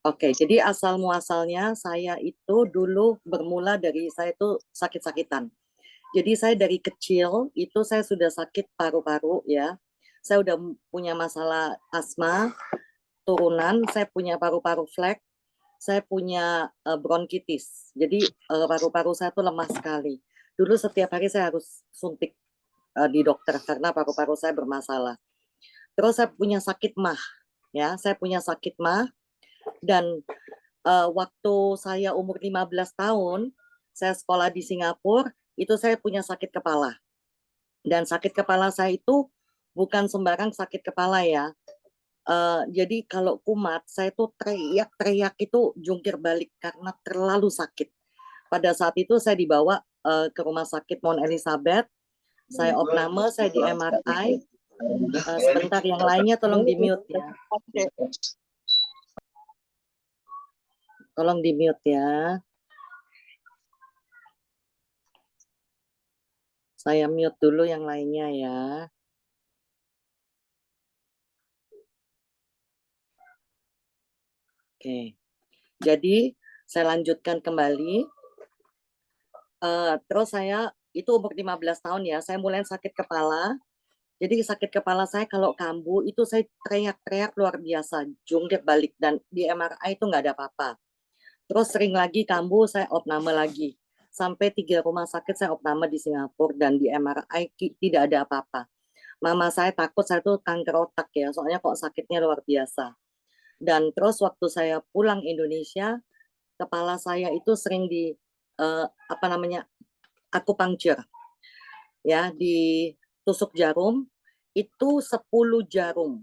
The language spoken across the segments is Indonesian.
Oke, jadi asal muasalnya saya itu dulu bermula dari saya itu sakit-sakitan. Jadi saya dari kecil itu saya sudah sakit paru-paru ya. Saya udah punya masalah asma turunan, saya punya paru-paru flek, saya punya bronkitis. Jadi paru-paru saya tuh lemah sekali. Dulu setiap hari saya harus suntik di dokter karena paru-paru saya bermasalah. Terus saya punya sakit mah, ya, saya punya sakit mah dan waktu saya umur 15 tahun, saya sekolah di Singapura, itu saya punya sakit kepala. Dan sakit kepala saya itu bukan sembarang sakit kepala ya. Jadi kalau kumat, saya tuh teriak-teriak itu jungkir balik karena terlalu sakit. Pada saat itu saya dibawa ke rumah sakit Mount Elizabeth, saya opname, saya di MRI. Sebentar, yang lainnya tolong di mute ya. Tolong di mute ya. Saya mute dulu yang lainnya ya. Oke, jadi saya lanjutkan kembali. Terus saya itu umur 15 tahun ya, saya mulai sakit kepala. Jadi sakit kepala saya kalau kambuh itu saya teriak-teriak luar biasa, jungkir balik dan di MRI itu nggak ada apa-apa. Terus sering lagi kambuh, saya opname lagi. Sampai 3 rumah sakit saya opname di Singapura dan di MRI tidak ada apa-apa. Mama saya takut saya tuh kanker otak ya, soalnya kok sakitnya luar biasa. Dan terus waktu saya pulang Indonesia, kepala saya itu sering di apa namanya akupunktur ya, ditusuk jarum itu 10 jarum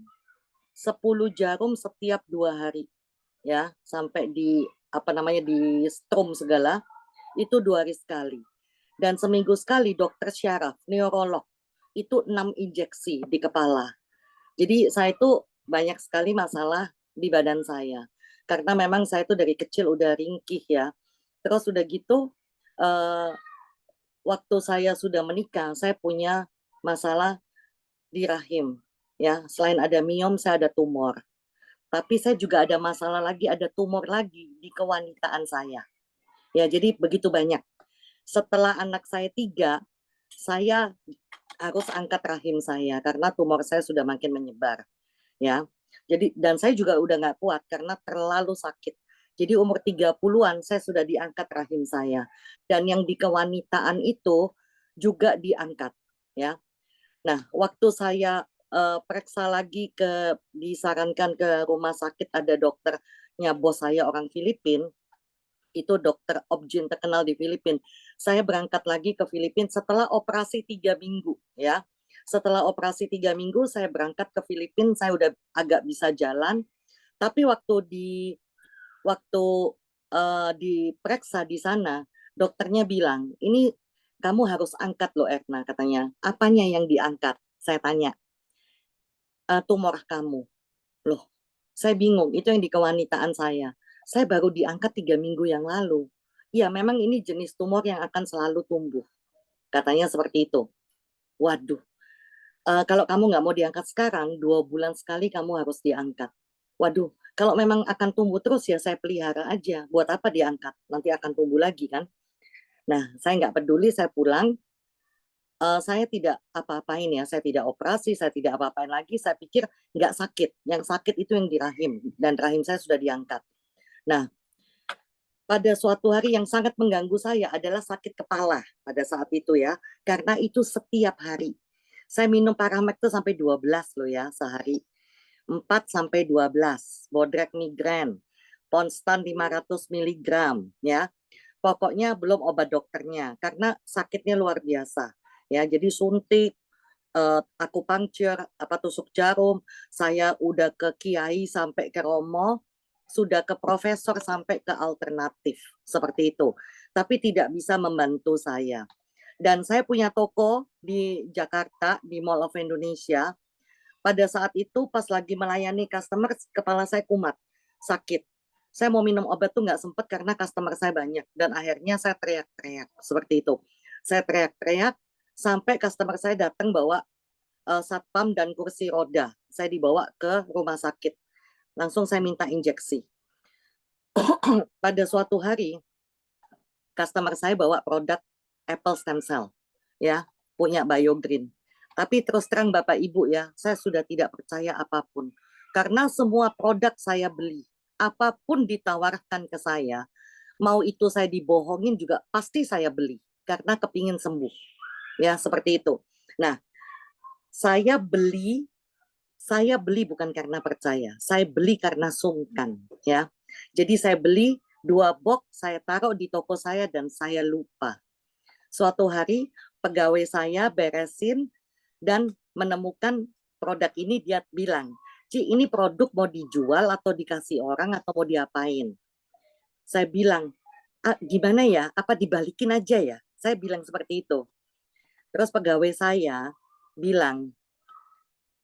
setiap 2 hari ya, sampai di apa namanya di strom segala itu 2 hari sekali. Dan seminggu sekali dokter syaraf neurolog itu 6 injeksi di kepala. Jadi saya itu banyak sekali masalah di badan saya karena memang saya itu dari kecil udah ringkih ya. Terus udah gitu eh, waktu saya sudah menikah, saya punya masalah di rahim. Ya, selain ada miom, saya ada tumor. Tapi saya juga ada masalah lagi, ada tumor lagi di kewanitaan saya. Ya, jadi begitu banyak. Setelah anak saya 3, saya harus angkat rahim saya karena tumor saya sudah makin menyebar. Ya, jadi dan saya juga udah nggak kuat karena terlalu sakit. Jadi umur 30-an saya sudah diangkat rahim saya. Dan yang di kewanitaan itu juga diangkat. Ya, nah, waktu saya periksa lagi disarankan ke rumah sakit, ada dokternya bos saya orang Filipina, itu dokter Objin terkenal di Filipina. Saya berangkat lagi ke Filipina setelah operasi 3 minggu ya. Setelah operasi 3 minggu saya berangkat ke Filipina, saya udah agak bisa jalan. Tapi waktu diperiksa di sana, dokternya bilang, ini kamu harus angkat loh Erna, katanya. Apanya yang diangkat? Saya tanya, tumor kamu. Loh, saya bingung, itu yang di kewanitaan saya. Saya baru diangkat 3 minggu yang lalu. Ya, memang ini jenis tumor yang akan selalu tumbuh. Katanya seperti itu. Waduh, kalau kamu nggak mau diangkat sekarang, 2 bulan sekali kamu harus diangkat. Waduh, kalau memang akan tumbuh terus ya saya pelihara aja. Buat apa diangkat? Nanti akan tumbuh lagi kan. Nah, saya nggak peduli, saya pulang. Saya tidak apa-apain ya, saya tidak operasi, saya tidak apa-apain lagi. Saya pikir nggak sakit. Yang sakit itu yang di rahim. Dan rahim saya sudah diangkat. Nah, pada suatu hari yang sangat mengganggu saya adalah sakit kepala pada saat itu ya. Karena itu setiap hari. Saya minum Paramek itu sampai 12 loh ya sehari. 4 sampai 12. Bodrek migren. Ponstan 500 miligram ya. Pokoknya belum obat dokternya karena sakitnya luar biasa. Ya, jadi suntik, akupunktur, apa tusuk jarum, saya udah ke kiai sampai ke romo, sudah ke profesor sampai ke alternatif seperti itu. Tapi tidak bisa membantu saya. Dan saya punya toko di Jakarta di Mall of Indonesia. Pada saat itu pas lagi melayani customer, kepala saya kumat, sakit. Saya mau minum obat tuh nggak sempet karena customer saya banyak. Dan akhirnya saya teriak-teriak seperti itu. Saya teriak-teriak sampai customer saya datang bawa satpam dan kursi roda. Saya dibawa ke rumah sakit. Langsung saya minta injeksi. pada suatu hari customer saya bawa produk apple stem cell, ya, punya BioGreen. Tapi terus terang Bapak Ibu ya, saya sudah tidak percaya apapun. Karena semua produk saya beli, apapun ditawarkan ke saya, mau itu saya dibohongin juga pasti saya beli. Karena kepingin sembuh. Ya, seperti itu. Nah, saya beli bukan karena percaya, saya beli karena sungkan, ya. Jadi saya beli 2 box, saya taruh di toko saya dan saya lupa. Suatu hari pegawai saya beresin dan menemukan produk ini, dia bilang, Ci, ini produk mau dijual atau dikasih orang atau mau diapain? Saya bilang, gimana ya, apa dibalikin aja ya? Saya bilang seperti itu. Terus pegawai saya bilang,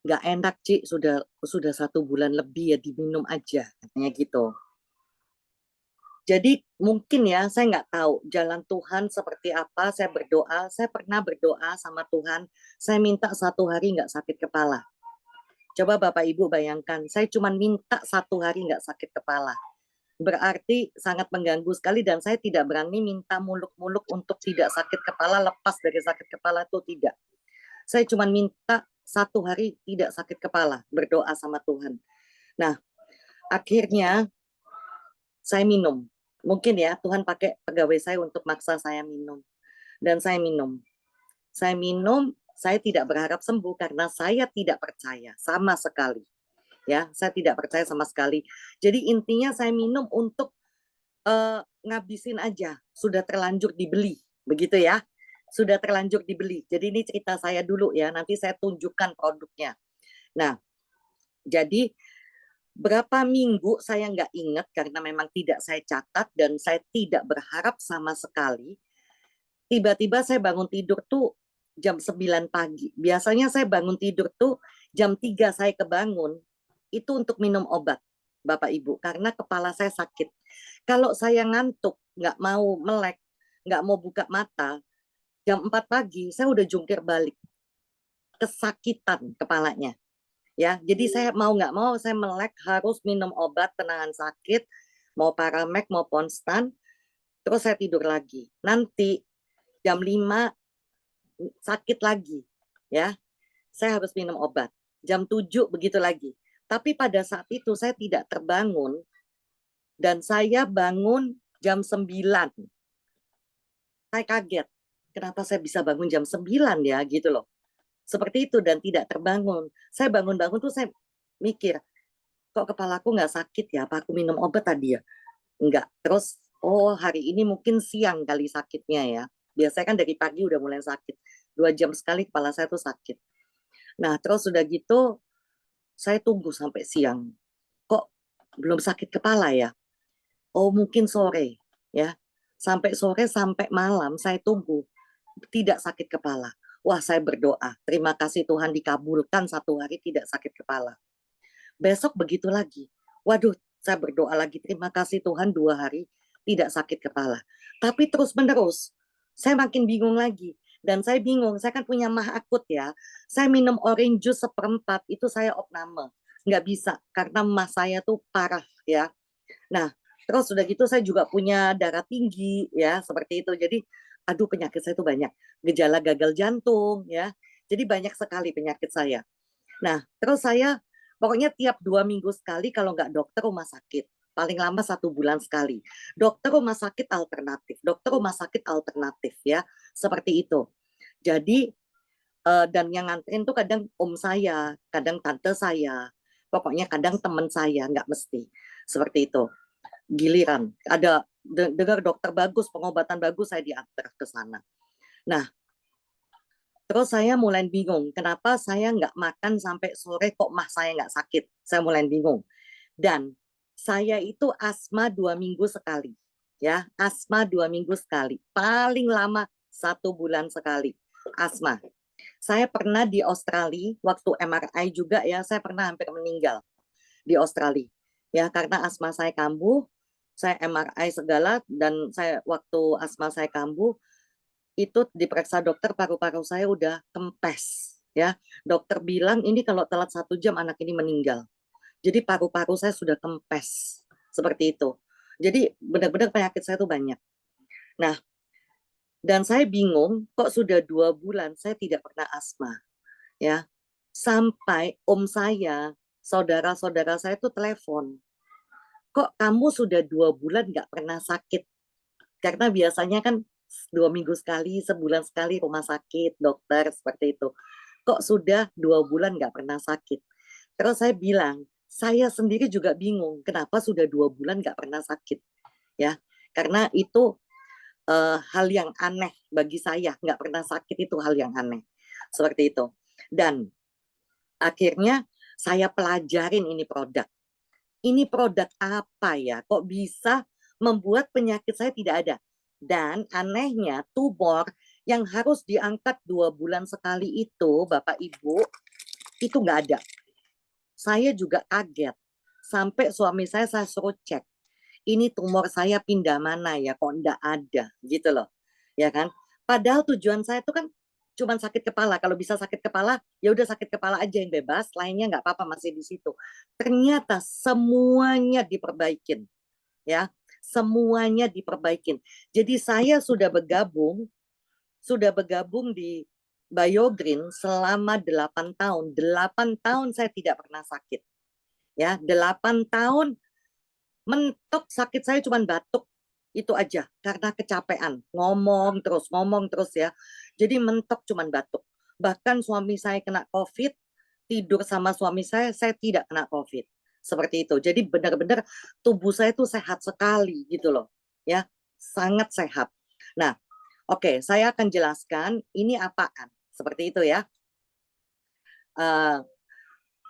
nggak enak Ci, sudah 1 bulan lebih ya, diminum aja, katanya gitu. Jadi mungkin ya, saya nggak tahu jalan Tuhan seperti apa. Saya berdoa, saya pernah berdoa sama Tuhan, saya minta 1 hari nggak sakit kepala. Coba Bapak Ibu bayangkan, saya cuma minta 1 hari nggak sakit kepala. Berarti sangat mengganggu sekali dan saya tidak berani minta muluk-muluk untuk tidak sakit kepala, lepas dari sakit kepala itu tidak. Saya cuma minta 1 hari tidak sakit kepala, berdoa sama Tuhan. Nah, akhirnya saya minum. Mungkin ya Tuhan pakai pegawai saya untuk maksa saya minum. Dan saya minum. Saya minum, saya tidak berharap sembuh karena saya tidak percaya sama sekali. Ya, saya tidak percaya sama sekali. Jadi intinya saya minum untuk ngabisin aja. Sudah terlanjur dibeli, begitu ya. Sudah terlanjur dibeli. Jadi ini cerita saya dulu ya, nanti saya tunjukkan produknya. Nah, jadi berapa minggu saya nggak ingat karena memang tidak saya catat dan saya tidak berharap sama sekali. Tiba-tiba saya bangun tidur tuh jam 9 pagi. Biasanya saya bangun tidur tuh jam 3 saya kebangun, itu untuk minum obat, Bapak Ibu, karena kepala saya sakit. Kalau saya ngantuk, nggak mau melek, nggak mau buka mata, jam 4 pagi saya udah jungkir balik. Kesakitan kepalanya. Ya, jadi saya mau nggak mau saya melek harus minum obat penahan sakit, mau Paramek mau Ponstan, terus saya tidur lagi. Nanti jam 5 sakit lagi, ya. Saya harus minum obat. Jam 7 begitu lagi. Tapi pada saat itu saya tidak terbangun dan saya bangun jam 9. Saya kaget. Kenapa saya bisa bangun jam 9 ya gitu loh. Seperti itu dan tidak terbangun. Saya bangun-bangun tuh saya mikir, kok kepalaku nggak sakit ya? Apa aku minum obat tadi ya? Enggak. Terus, oh hari ini mungkin siang kali sakitnya ya. Biasanya kan dari pagi udah mulai sakit. 2 jam sekali kepala saya tuh sakit. Nah, terus udah gitu, saya tunggu sampai siang. Kok belum sakit kepala ya? Oh mungkin sore ya. Sampai sore, sampai malam saya tunggu. Tidak sakit kepala. Wah saya berdoa. Terima kasih Tuhan dikabulkan 1 hari tidak sakit kepala. Besok begitu lagi. Waduh, saya berdoa lagi. Terima kasih Tuhan 2 hari tidak sakit kepala. Tapi terus menerus, saya makin bingung lagi. Dan saya bingung, saya kan punya mah akut ya. Saya minum orange juice 1/4, itu saya opname. Nggak bisa, karena mah saya tuh parah ya. Nah, terus sudah gitu saya juga punya darah tinggi ya, seperti itu. Jadi, aduh penyakit saya tuh banyak. Gejala gagal jantung ya. Jadi banyak sekali penyakit saya. Nah, terus saya pokoknya tiap 2 minggu sekali kalau nggak dokter rumah sakit. Paling lama 1 bulan sekali. Dokter rumah sakit alternatif. Dokter rumah sakit alternatif ya. Seperti itu. Jadi, dan yang nganterin tuh kadang om saya, kadang tante saya. Pokoknya kadang teman saya, nggak mesti. Seperti itu. Giliran. Ada dengar dokter bagus, pengobatan bagus, saya diantar ke sana. Nah, terus saya mulai bingung, kenapa saya nggak makan sampai sore kok mah saya nggak sakit. Saya mulai bingung. Dan saya itu asma 2 minggu sekali. Ya, asma 2 minggu sekali. Paling lama 1 bulan sekali. Asma. Saya pernah di Australia, waktu MRI juga ya, saya pernah hampir meninggal di Australia. Ya, karena asma saya kambuh, saya MRI segala, dan saya waktu asma saya kambuh, itu diperiksa dokter paru-paru saya udah kempes ya. Dokter bilang ini kalau telat 1 jam anak ini meninggal. Jadi paru-paru saya sudah kempes seperti itu. Jadi benar-benar penyakit saya tuh banyak. Nah, dan saya bingung kok sudah 2 bulan saya tidak pernah asma, ya. Sampai om saya, saudara-saudara saya tuh telepon, kok kamu sudah 2 bulan nggak pernah sakit? Karena biasanya kan 2 minggu sekali, sebulan sekali rumah sakit, dokter, seperti itu. Kok sudah 2 bulan nggak pernah sakit? Terus saya bilang, saya sendiri juga bingung, kenapa sudah 2 bulan nggak pernah sakit, ya? Karena itu hal yang aneh bagi saya, nggak pernah sakit itu hal yang aneh, seperti itu. Dan akhirnya saya pelajarin ini produk apa ya, kok bisa membuat penyakit saya tidak ada. Dan anehnya tumor yang harus diangkat 2 bulan sekali itu, Bapak Ibu, itu nggak ada. Saya juga kaget. Sampai suami saya suruh cek. Ini tumor saya pindah mana ya, kok nggak ada, gitu loh. Ya kan? Padahal tujuan saya itu kan cuma sakit kepala. Kalau bisa sakit kepala, ya udah sakit kepala aja yang bebas, lainnya nggak apa-apa masih di situ. Ternyata semuanya diperbaikin, ya. Semuanya diperbaikin. Jadi saya sudah bergabung di Biogreen selama 8 tahun. 8 tahun saya tidak pernah sakit. Ya, 8 tahun mentok sakit saya cuma batuk itu aja karena kecapean ngomong terus ya, jadi mentok cuma batuk. Bahkan suami saya kena COVID, tidur sama suami saya tidak kena COVID, seperti itu. Jadi benar-benar tubuh saya itu sehat sekali gitu loh, ya, sangat sehat. Nah, oke, saya akan jelaskan ini apaan, seperti itu ya. uh,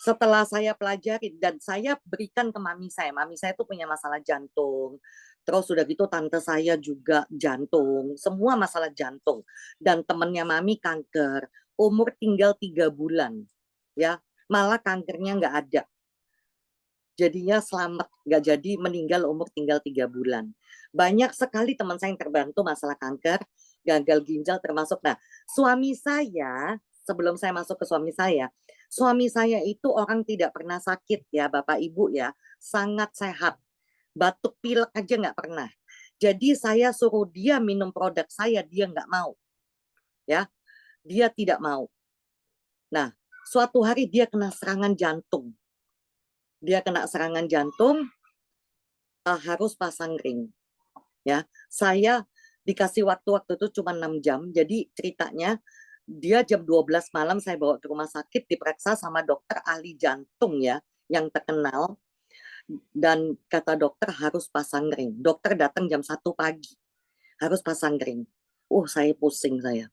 Setelah saya pelajari dan saya berikan ke mami saya tuh punya masalah jantung. Terus sudah gitu tante saya juga jantung, semua masalah jantung. Dan temennya mami kanker, umur tinggal 3 bulan, ya, malah kankernya nggak ada. Jadinya selamat, nggak jadi meninggal umur tinggal 3 bulan. Banyak sekali teman saya yang terbantu masalah kanker, gagal ginjal termasuk. Nah, suami saya, sebelum saya masuk ke suami saya itu orang tidak pernah sakit ya Bapak Ibu ya, sangat sehat. Batuk pilek aja nggak pernah. Jadi saya suruh dia minum produk saya, dia nggak mau. Ya, dia tidak mau. Nah, suatu hari dia kena serangan jantung. Harus pasang ring. Ya, saya dikasih waktu itu cuma 6 jam. Jadi ceritanya dia jam 12 malam saya bawa ke rumah sakit diperiksa sama dokter ahli jantung ya yang terkenal, dan kata dokter harus pasang ring. Dokter datang jam 1 pagi, harus pasang ring. Saya pusing saya.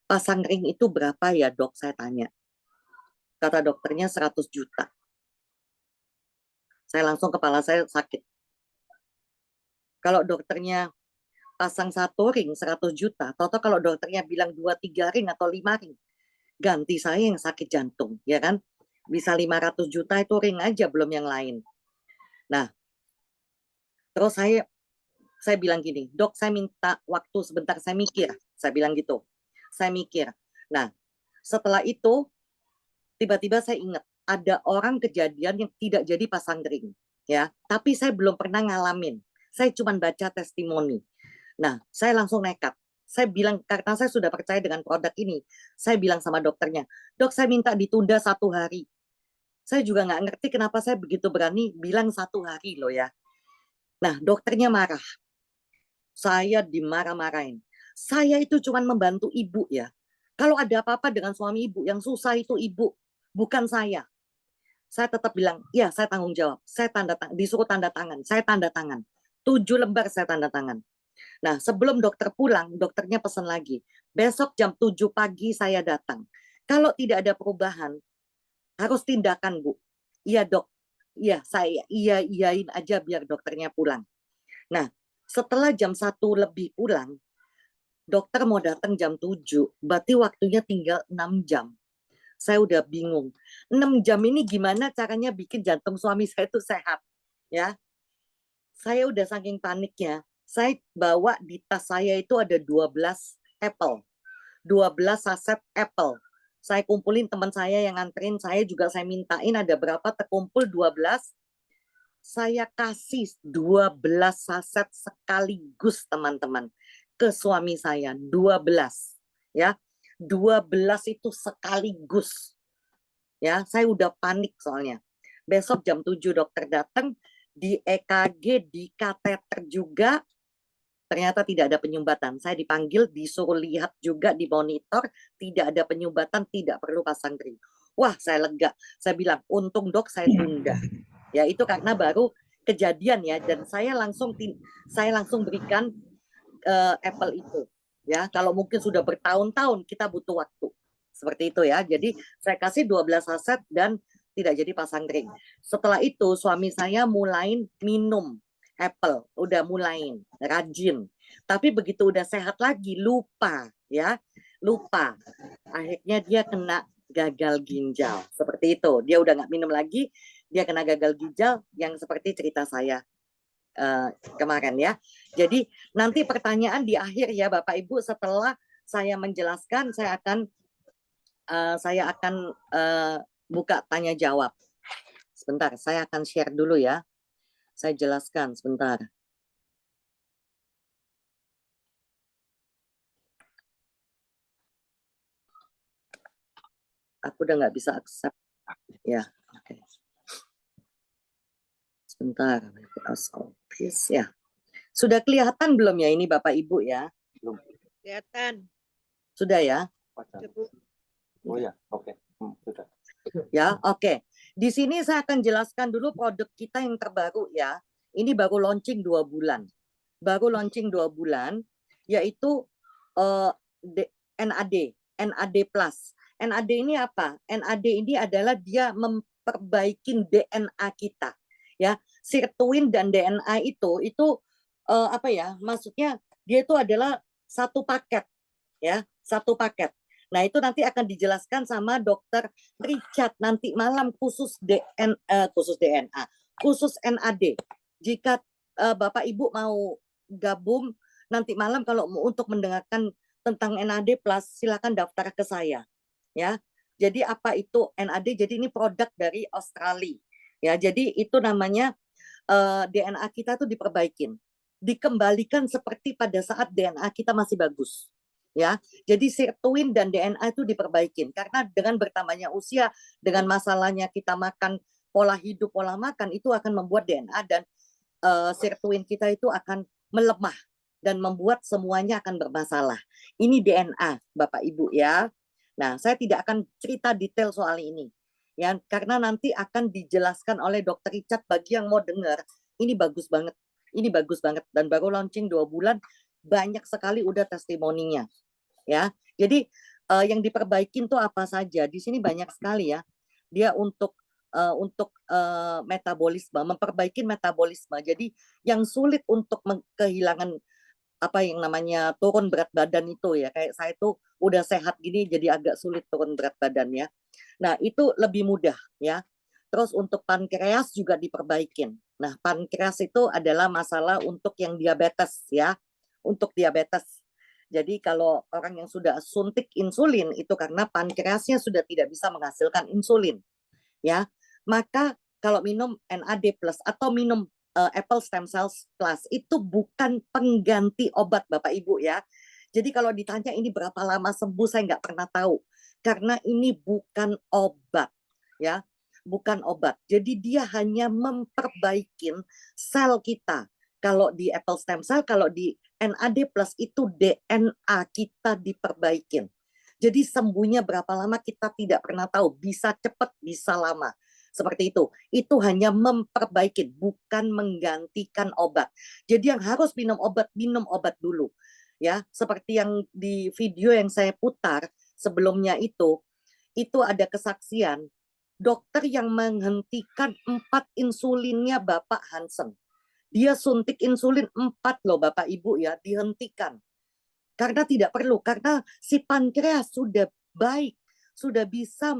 Pasang ring itu berapa ya dok, saya tanya. Kata dokternya 100 juta. Saya langsung kepala saya sakit. Kalau dokternya pasang 1 ring 100 juta, atau kalau dokternya bilang 2-3 ring atau 5 ring, ganti saya yang sakit jantung, ya kan? Bisa 500 juta itu ring aja, belum yang lain. Nah, terus saya bilang gini, dok saya minta waktu sebentar, saya mikir. Saya bilang gitu, saya mikir. Nah, setelah itu tiba-tiba saya ingat ada orang kejadian yang tidak jadi pasang ring, ya. Tapi saya belum pernah ngalamin. Saya cuma baca testimoni. Nah, saya langsung nekat. Saya bilang, karena saya sudah percaya dengan produk ini, saya bilang sama dokternya, dok saya minta ditunda 1 hari. Saya juga nggak ngerti kenapa saya begitu berani bilang 1 hari loh ya. Nah, dokternya marah. Saya dimarah-marahin. Saya itu cuma membantu ibu ya. Kalau ada apa-apa dengan suami ibu, yang susah itu ibu, bukan saya. Saya tetap bilang, ya saya tanggung jawab. Saya disuruh tanda tangan, saya tanda tangan. 7 lembar saya tanda tangan. Nah, sebelum dokter pulang, dokternya pesan lagi. Besok jam 7 pagi saya datang. Kalau tidak ada perubahan, harus tindakan, Bu. Iya, Dok. Iya, saya iyain aja biar dokternya pulang. Nah, setelah jam 1 lebih pulang, dokter mau datang jam 7, berarti waktunya tinggal 6 jam. Saya udah bingung. 6 jam ini gimana caranya bikin jantung suami saya itu sehat, ya. Saya udah saking paniknya, saya bawa di tas saya itu ada 12 apple. 12 saset apple. Saya kumpulin teman saya yang nganterin, saya juga saya mintain ada berapa terkumpul 12. saya kasih 12 saset sekaligus teman-teman ke suami saya, 12 ya. 12 itu sekaligus. Ya, saya udah panik soalnya. Besok jam 7 dokter datang, di EKG, di kateter juga, ternyata tidak ada penyumbatan. Saya dipanggil, disuruh lihat juga di monitor, tidak ada penyumbatan, tidak perlu pasang ring. Wah, saya lega. Saya bilang, untung dok saya tunda. Ya, itu karena baru kejadian ya, dan saya langsung berikan Apple itu. Ya, kalau mungkin sudah bertahun-tahun kita butuh waktu. Seperti itu ya. Jadi saya kasih 12 saset dan tidak jadi pasang ring. Setelah itu suami saya mulai minum Apple, udah mulai rajin. Tapi begitu udah sehat lagi lupa ya, lupa. Akhirnya dia kena gagal ginjal. Seperti itu. Dia udah nggak minum lagi, dia kena gagal ginjal yang seperti cerita saya kemarin ya. Jadi nanti pertanyaan di akhir ya Bapak Ibu, setelah saya menjelaskan saya akan buka tanya jawab. Sebentar, saya akan share dulu ya. Saya jelaskan sebentar. Aku udah nggak bisa accept ya. Oke. Sebentar, office ya. Sudah kelihatan belum ya ini Bapak Ibu ya? Belum. Kelihatan. Sudah ya? Oh ya, oke. Sudah. Ya, oke. Di sini saya akan jelaskan dulu produk kita yang terbaru ya. Ini baru launching 2 bulan. Baru launching 2 bulan, yaitu NAD, NAD+. NAD ini apa? NAD ini adalah dia memperbaiki DNA kita. Ya, sirtuin dan DNA itu apa ya? Maksudnya dia itu adalah satu paket ya, satu paket. Nah, itu nanti akan dijelaskan sama dokter Richard nanti malam khusus DNA, khusus NAD. Jika Bapak Ibu mau gabung nanti malam kalau untuk mendengarkan tentang NAD plus silakan daftar ke saya ya. Jadi apa itu NAD? Jadi ini produk dari Australia. Ya, jadi itu namanya DNA kita tuh diperbaikin, dikembalikan seperti pada saat DNA kita masih bagus. Ya, jadi sirtuin dan DNA itu diperbaikin karena dengan bertambahnya usia, dengan masalahnya kita makan, pola hidup, pola makan itu akan membuat DNA dan sirtuin kita itu akan melemah dan membuat semuanya akan bermasalah. Ini DNA, Bapak Ibu ya. Nah, saya tidak akan cerita detail soal ini ya, karena nanti akan dijelaskan oleh Dokter Richard. Bagi yang mau dengar, ini bagus banget. Ini bagus banget dan baru launching 2 bulan, banyak sekali udah testimoninya. Ya, jadi yang diperbaikin tuh apa saja? Di sini banyak sekali ya. Dia untuk metabolisme, memperbaiki metabolisme. Jadi yang sulit untuk kehilangan apa yang namanya turun berat badan itu ya, kayak saya tuh udah sehat gini jadi agak sulit turun berat badan ya. Nah, itu lebih mudah ya. Terus untuk pankreas juga diperbaikin. Nah, pankreas itu adalah masalah untuk yang diabetes ya. Untuk diabetes. Jadi kalau orang yang sudah suntik insulin itu karena pankreasnya sudah tidak bisa menghasilkan insulin ya. Maka kalau minum NAD plus atau minum Apple Stem Cells Plus itu bukan pengganti obat Bapak Ibu ya. Jadi kalau ditanya ini berapa lama sembuh, saya nggak pernah tahu. Karena ini bukan obat ya, bukan obat. Jadi dia hanya memperbaikin sel kita. Kalau di Apple Stem Cell, kalau di NAD Plus itu DNA kita diperbaikin. Jadi sembuhnya berapa lama kita tidak pernah tahu. Bisa cepat, bisa lama. Seperti itu. Itu hanya memperbaiki, bukan menggantikan obat. Jadi yang harus minum obat dulu. Ya, seperti yang di video yang saya putar sebelumnya itu ada kesaksian dokter yang menghentikan 4 insulinnya Bapak Hansen. Dia suntik insulin 4 loh Bapak Ibu ya, dihentikan. Karena tidak perlu, karena si pankreas sudah baik, sudah bisa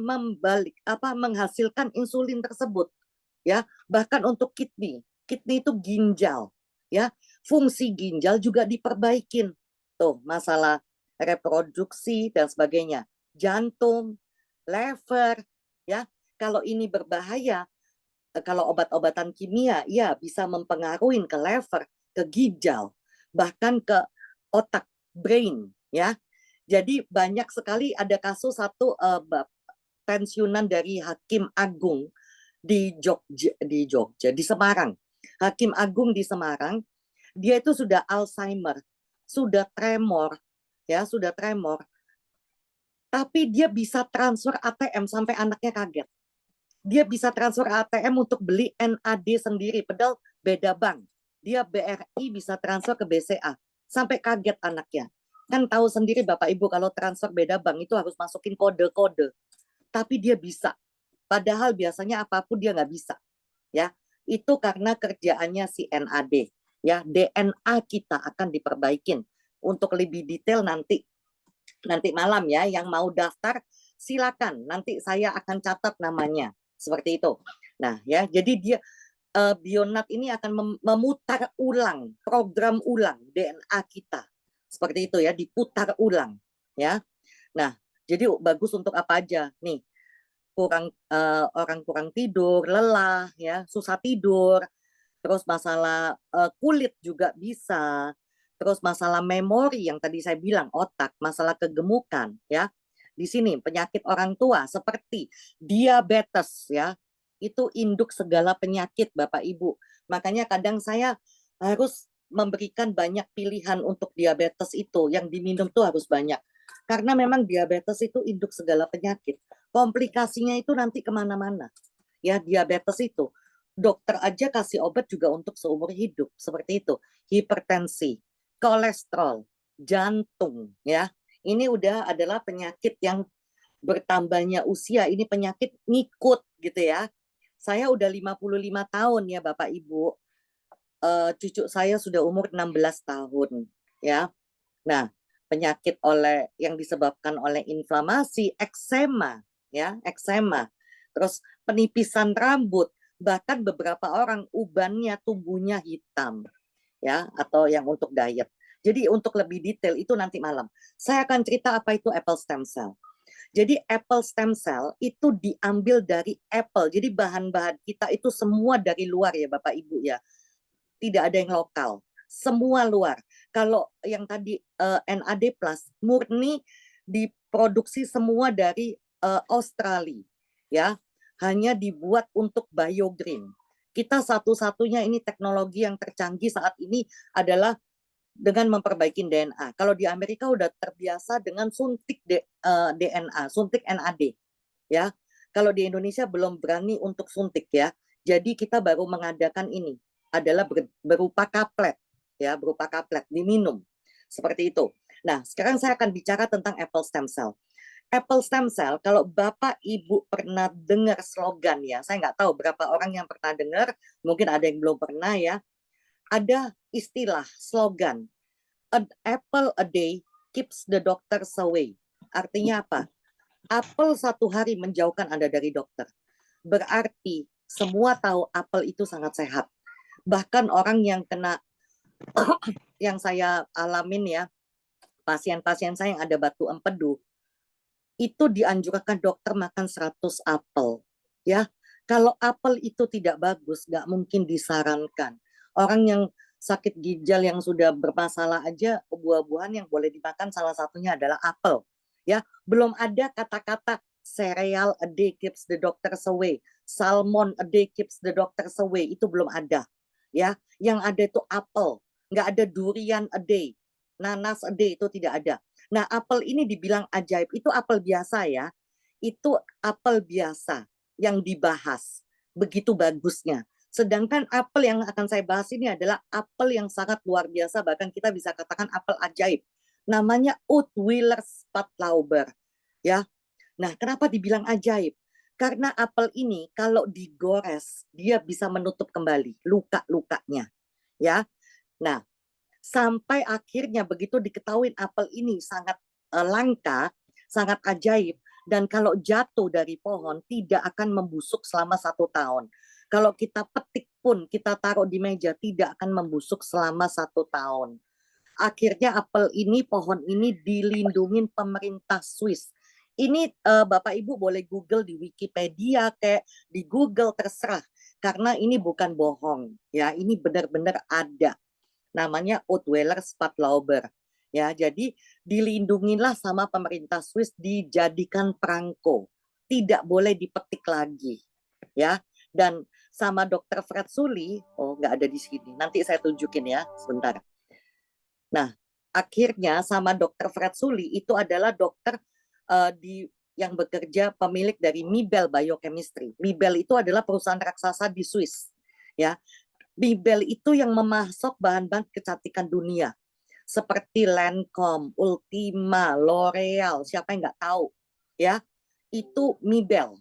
menghasilkan insulin tersebut ya. Bahkan untuk kidney itu ginjal ya, fungsi ginjal juga diperbaikin tuh, masalah reproduksi dan sebagainya, jantung, lever ya. Kalau ini berbahaya, kalau obat-obatan kimia, ya bisa mempengaruhi ke lever, ke ginjal, bahkan ke otak, brain, ya. Jadi banyak sekali ada kasus satu pensiunan dari Hakim Agung di Jogja, di Semarang. Hakim Agung di Semarang, dia itu sudah Alzheimer, sudah tremor, ya, sudah tremor. Tapi dia bisa transfer ATM sampai anaknya kaget. Dia bisa transfer ATM untuk beli NAD sendiri, padahal beda bank. Dia BRI bisa transfer ke BCA, sampai kaget anaknya. Kan tahu sendiri Bapak Ibu kalau transfer beda bank itu harus masukin kode-kode. Tapi dia bisa. Padahal biasanya apapun dia nggak bisa. Ya, itu karena kerjaannya si NAD. Ya, DNA kita akan diperbaikin. Untuk lebih detail nanti malam ya, yang mau daftar silakan. Nanti saya akan catat namanya. Seperti itu. Nah, ya, jadi dia Bionat ini akan memutar ulang, program ulang DNA kita. Seperti itu ya, diputar ulang ya. Nah, jadi bagus untuk apa aja? Nih, orang kurang tidur, lelah ya, susah tidur, terus masalah kulit juga bisa, terus masalah memori yang tadi saya bilang otak, masalah kegemukan ya. Di sini penyakit orang tua seperti diabetes ya, itu induk segala penyakit Bapak Ibu. Makanya kadang saya harus memberikan banyak pilihan untuk diabetes itu, yang diminum tuh harus banyak. Karena memang diabetes itu induk segala penyakit. Komplikasinya itu nanti kemana-mana. Ya, diabetes itu dokter aja kasih obat juga untuk seumur hidup seperti itu. Hipertensi, kolesterol, jantung ya. Ini udah adalah penyakit yang bertambahnya usia, ini penyakit ngikut gitu ya. Saya udah 55 tahun ya Bapak Ibu. Cucu saya sudah umur 16 tahun ya. Nah, penyakit yang disebabkan oleh inflamasi, eksema ya, eksema. Terus penipisan rambut, bahkan beberapa orang ubannya tumbuhnya hitam ya, atau yang untuk diet. Jadi untuk lebih detail itu nanti malam. Saya akan cerita apa itu apple stem cell. Jadi apple stem cell itu diambil dari apple. Jadi bahan-bahan kita itu semua dari luar ya Bapak Ibu ya. Tidak ada yang lokal. Semua luar. Kalau yang tadi NAD plus murni diproduksi semua dari Australia ya. Hanya dibuat untuk biogreen. Kita satu-satunya ini teknologi yang tercanggih saat ini adalah dengan memperbaiki DNA. Kalau di Amerika udah terbiasa dengan suntik DNA, suntik NAD, ya. Kalau di Indonesia belum berani untuk suntik ya. Jadi kita baru mengadakan ini adalah berupa kaplet, ya, berupa kaplet diminum seperti itu. Nah, sekarang saya akan bicara tentang apple stem cell. Apple stem cell, kalau Bapak Ibu pernah dengar slogan ya, saya nggak tahu berapa orang yang pernah dengar, mungkin ada yang belum pernah ya. Ada istilah slogan, an apple a day keeps the doctors away. Artinya apa? Apel satu hari menjauhkan Anda dari dokter. Berarti semua tahu apel itu sangat sehat. Bahkan orang yang kena, yang saya alamin ya, pasien-pasien saya yang ada batu empedu, itu dianjurkan dokter makan 100 apel. Ya, kalau apel itu tidak bagus, nggak mungkin disarankan. Orang yang sakit ginjal yang sudah bermasalah aja, buah-buahan yang boleh dimakan salah satunya adalah apel. Ya, belum ada kata-kata cereal a day keeps the doctors away, salmon a day keeps the doctors away, itu belum ada. Ya, yang ada itu apel, nggak ada durian a day, nanas a day, itu tidak ada. Nah, apel ini dibilang ajaib, itu apel biasa ya. Itu apel biasa yang dibahas. Begitu bagusnya. Sedangkan apel yang akan saya bahas ini adalah apel yang sangat luar biasa, bahkan kita bisa katakan apel ajaib. Namanya Utwiller Spatlauber. Ya. Nah, kenapa dibilang ajaib? Karena apel ini kalau digores, dia bisa menutup kembali luka-lukanya. Ya. Nah, sampai akhirnya begitu diketahui apel ini sangat langka, sangat ajaib, dan kalau jatuh dari pohon tidak akan membusuk selama 1 tahun. Kalau kita petik pun, kita taruh di meja, tidak akan membusuk selama 1 tahun. Akhirnya apel ini, pohon ini dilindungi pemerintah Swiss. Ini Bapak Ibu boleh Google di Wikipedia, kayak di Google terserah. karena ini bukan bohong ya, ini benar-benar ada. Namanya Oudtweiler Spatlauber. Ya, jadi dilindungilah sama pemerintah Swiss, dijadikan perangko, tidak boleh dipetik lagi, ya. Dan sama dokter Frazzulli, oh nggak ada di sini, nanti saya tunjukin ya, sebentar. Nah, akhirnya sama dokter Frazzulli itu adalah dokter yang bekerja pemilik dari Mibel Biochemistry. Mibel itu adalah perusahaan raksasa di Swiss, ya. Mibel itu yang memasok bahan-bahan kecantikan dunia seperti Lancome, Ultima, L'Oreal, siapa yang nggak tahu, ya, itu Mibel.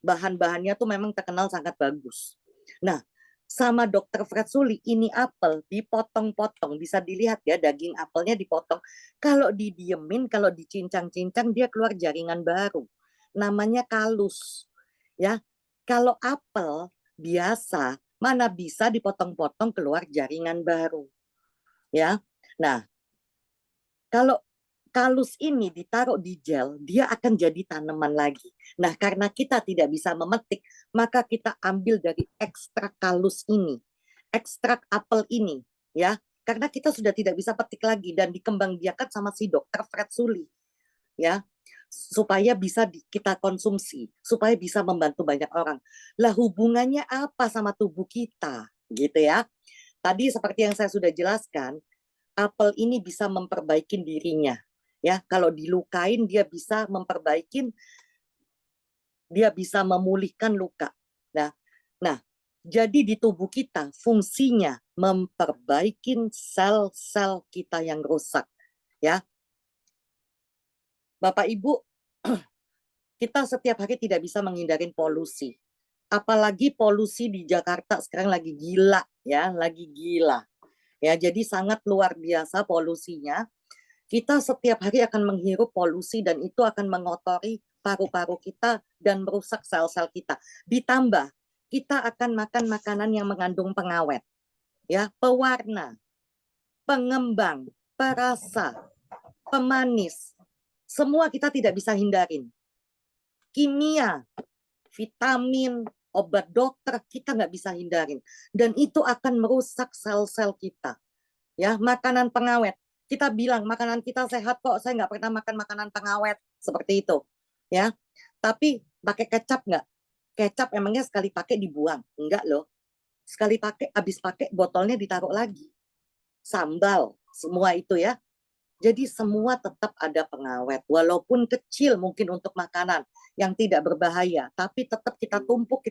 Bahan-bahannya tuh memang terkenal sangat bagus. Nah, sama dokter Frazzulli, ini apel dipotong-potong, bisa dilihat ya, daging apelnya dipotong. Kalau didiemin, kalau dicincang-cincang, dia keluar jaringan baru. Namanya kalus. Ya, kalau apel biasa, mana bisa dipotong-potong keluar jaringan baru. Ya, nah, kalau kalus ini ditaruh di gel, dia akan jadi tanaman lagi. Nah, karena kita tidak bisa memetik, maka kita ambil dari ekstrak kalus ini, ekstrak apel ini, ya. Karena kita sudah tidak bisa petik lagi dan dikembangbiakan sama si dokter Frazzulli, ya, supaya bisa kita konsumsi, supaya bisa membantu banyak orang. Lah hubungannya apa sama tubuh kita, gitu ya? Tadi seperti yang saya sudah jelaskan, apel ini bisa memperbaiki dirinya. Ya, kalau dilukain dia bisa memperbaiki, dia bisa memulihkan luka. Nah, jadi di tubuh kita fungsinya memperbaiki sel-sel kita yang rusak. Ya, Bapak Ibu, kita setiap hari tidak bisa menghindari polusi. Apalagi polusi di Jakarta sekarang lagi gila, ya, lagi gila. Ya, jadi sangat luar biasa polusinya. Kita setiap hari akan menghirup polusi dan itu akan mengotori paru-paru kita dan merusak sel-sel kita. Ditambah, kita akan makan makanan yang mengandung pengawet, ya, pewarna, pengembang, perasa, pemanis. Semua kita tidak bisa hindarin. Kimia, vitamin, obat dokter, kita nggak bisa hindarin. Dan itu akan merusak sel-sel kita. Ya, makanan pengawet. Kita bilang makanan kita sehat kok, saya nggak pernah makan makanan pengawet seperti itu, ya. Tapi pakai kecap nggak? Kecap emangnya sekali pakai dibuang? Enggak loh. Sekali pakai, habis pakai botolnya ditaruh lagi. Sambal, semua itu ya. Jadi semua tetap ada pengawet, walaupun kecil mungkin untuk makanan yang tidak berbahaya, tapi tetap kita tumpuk,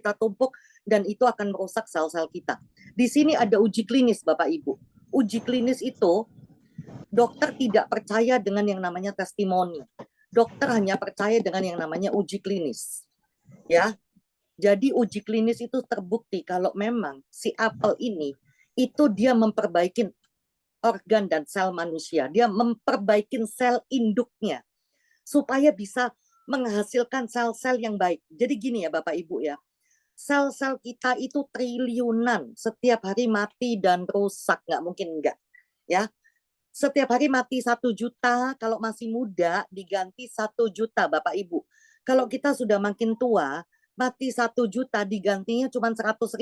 dan itu akan merusak sel-sel kita. Di sini ada uji klinis, Bapak Ibu. Uji klinis itu dokter tidak percaya dengan yang namanya testimoni. Dokter hanya percaya dengan yang namanya uji klinis. Ya. Jadi uji klinis itu terbukti kalau memang si apel ini itu dia memperbaiki organ dan sel manusia. Dia memperbaiki sel induknya supaya bisa menghasilkan sel-sel yang baik. Jadi gini ya Bapak Ibu ya. Sel-sel kita itu triliunan, setiap hari mati dan rusak, nggak mungkin enggak. Ya, setiap hari mati 1 juta, kalau masih muda diganti 1 juta Bapak Ibu. Kalau kita sudah makin tua, mati 1 juta digantinya cuma 100.000.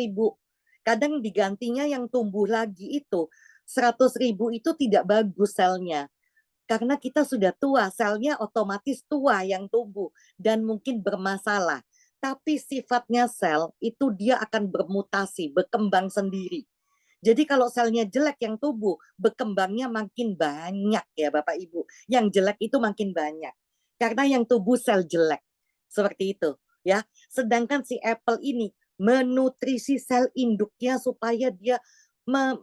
Kadang digantinya yang tumbuh lagi itu 100.000 itu tidak bagus selnya. Karena kita sudah tua, selnya otomatis tua yang tumbuh dan mungkin bermasalah. Tapi sifatnya sel itu dia akan bermutasi, berkembang sendiri. Jadi kalau selnya jelek yang tumbuh, berkembangnya makin banyak ya Bapak Ibu. Yang jelek itu makin banyak. Karena yang tumbuh sel jelek. Seperti itu ya. Sedangkan si apple ini menutrisi sel induknya supaya dia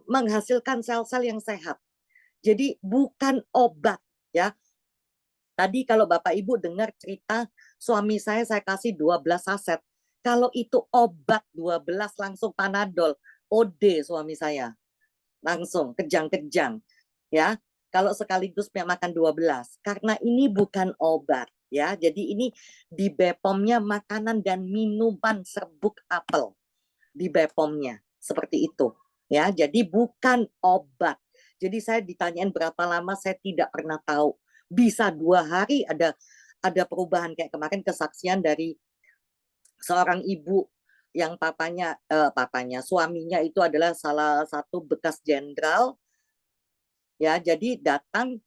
menghasilkan sel-sel yang sehat. Jadi bukan obat ya. Tadi kalau Bapak Ibu dengar cerita suami saya kasih 12 saset. Kalau itu obat 12 langsung Panadol. OD suami saya. Langsung kejang-kejang. Ya, kalau sekaligus makan 12. Karena ini bukan obat. Ya, jadi ini di BPOM-nya makanan dan minuman serbuk apel. Di BPOM-nya. Seperti itu. Ya, jadi bukan obat. Jadi saya ditanyain berapa lama, saya tidak pernah tahu. Bisa 2 hari ada perubahan. Kayak kemarin kesaksian dari seorang ibu yang suaminya itu adalah salah satu bekas jenderal, ya. Jadi datang,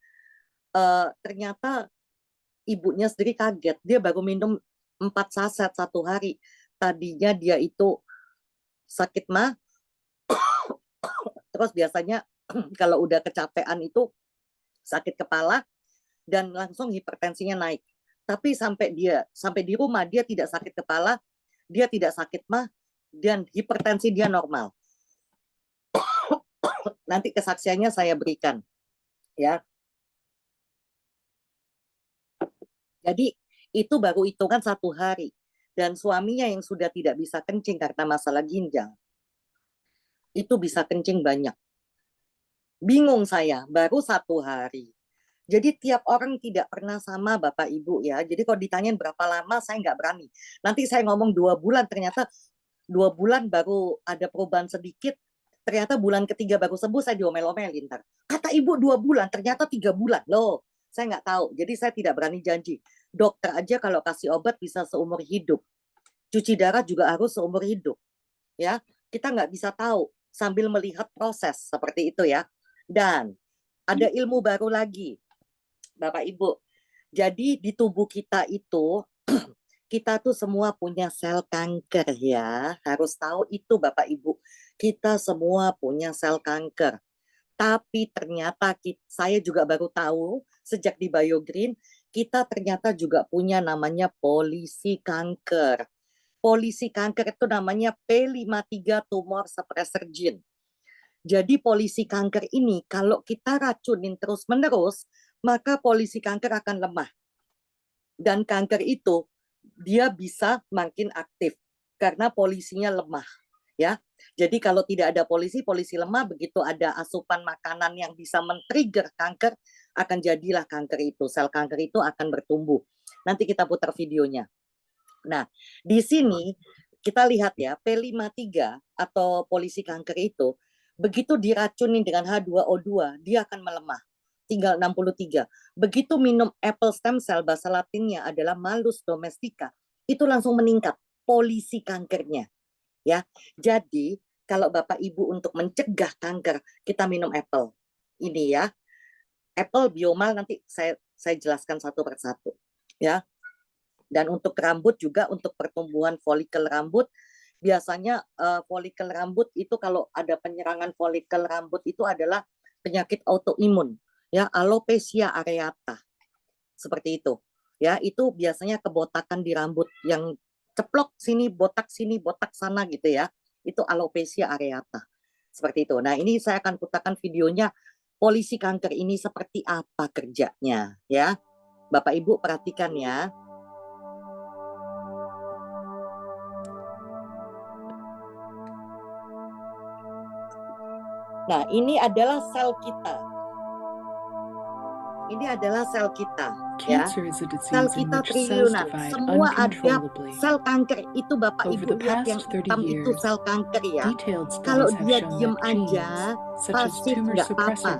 ternyata ibunya sendiri kaget, dia baru minum 4 saset 1 hari. Tadinya dia itu sakit mah, terus biasanya kalau udah kecapean itu sakit kepala dan langsung hipertensinya naik. Tapi sampai di rumah dia tidak sakit kepala, dia tidak sakit mah, dan hipertensi dia normal. Nanti kesaksiannya saya berikan, ya. Jadi itu baru hitungan 1 hari, dan suaminya yang sudah tidak bisa kencing karena masalah ginjal, itu bisa kencing banyak. Bingung saya, baru 1 hari. Jadi tiap orang tidak pernah sama Bapak Ibu, ya. Jadi kalau ditanyain berapa lama, saya nggak berani. Nanti saya ngomong 2 bulan, ternyata 2 bulan baru ada perubahan sedikit, ternyata bulan ketiga baru sembuh, saya diomel-omelin. Kata ibu 2 bulan, ternyata 3 bulan. Loh, saya nggak tahu. Jadi saya tidak berani janji. Dokter aja kalau kasih obat bisa seumur hidup. Cuci darah juga harus seumur hidup. Ya, kita nggak bisa tahu sambil melihat proses seperti itu, ya. Dan ada ilmu baru lagi, Bapak Ibu. Jadi di tubuh kita itu kita tuh semua punya sel kanker, ya. Harus tahu itu Bapak Ibu. Kita semua punya sel kanker. Tapi ternyata saya juga baru tahu sejak di BioGreen, kita ternyata juga punya namanya polisi kanker. Polisi kanker itu namanya P53 tumor suppressor gene. Jadi polisi kanker ini kalau kita racunin terus-menerus, maka polisi kanker akan lemah. Dan kanker itu dia bisa makin aktif karena polisinya lemah, ya. Jadi kalau tidak ada polisi lemah, begitu ada asupan makanan yang bisa men-trigger kanker, akan jadilah kanker itu. Sel kanker itu akan bertumbuh. Nanti kita putar videonya. Nah, di sini kita lihat ya, P53 atau polisi kanker itu begitu diracunin dengan H2O2, dia akan melemah. Tinggal 63. Begitu minum apple stem cell, bahasa latinnya adalah Malus domestica, itu langsung meningkat polisi kankernya. Ya. Jadi, kalau Bapak Ibu untuk mencegah kanker, kita minum apple. Ini ya. Apple biomal nanti saya jelaskan satu persatu. Ya. Dan untuk rambut juga, untuk pertumbuhan folikel rambut, biasanya folikel rambut itu kalau ada penyerangan folikel rambut itu adalah penyakit autoimun, ya, alopecia areata. Seperti itu. Ya, itu biasanya kebotakan di rambut yang ceplok sini, botak sana gitu ya. Itu alopecia areata. Seperti itu. Nah, ini saya akan putarkan videonya polisi kanker ini seperti apa kerjanya, ya. Bapak Ibu perhatikan ya. Nah, ini adalah sel kita. Ini adalah sel kita, ya. Sel kita triliunan. Semua ada sel kanker itu, Bapak Ibu lihat yang hitam itu sel kanker ya. Kalau dia diem aja, pasif nggak apa-apa.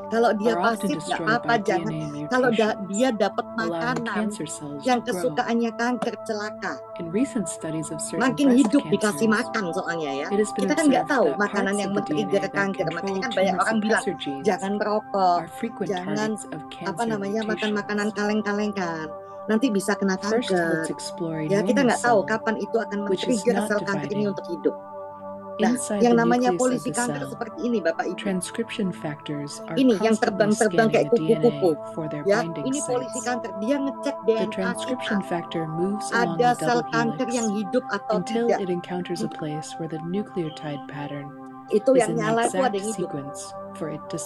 Kalau dia pasif nggak apa-apa, jangan. Kalau dia dapat makanan yang kesukaannya kanker, celaka. Makin hidup dikasih makan soalnya ya. Kita kan nggak tahu makanan yang men-trigger kanker. Makanya kan banyak orang bilang jangan merokok, jangan makan makanan kaleng-kalengan. Nanti bisa kena kanker. Ya, kita nggak tahu kapan itu akan men-trigger sel kanker ini untuk hidup. Nah, yang namanya polisi kanker seperti ini, Bapak Ibu. Ini yang terbang-terbang kayak kupu-kupu. Ya, ini polisi kanker. Dia ngecek DNA kita. Ada sel kanker yang hidup atau tidak. Itu yang nyala itu ada yang hidup.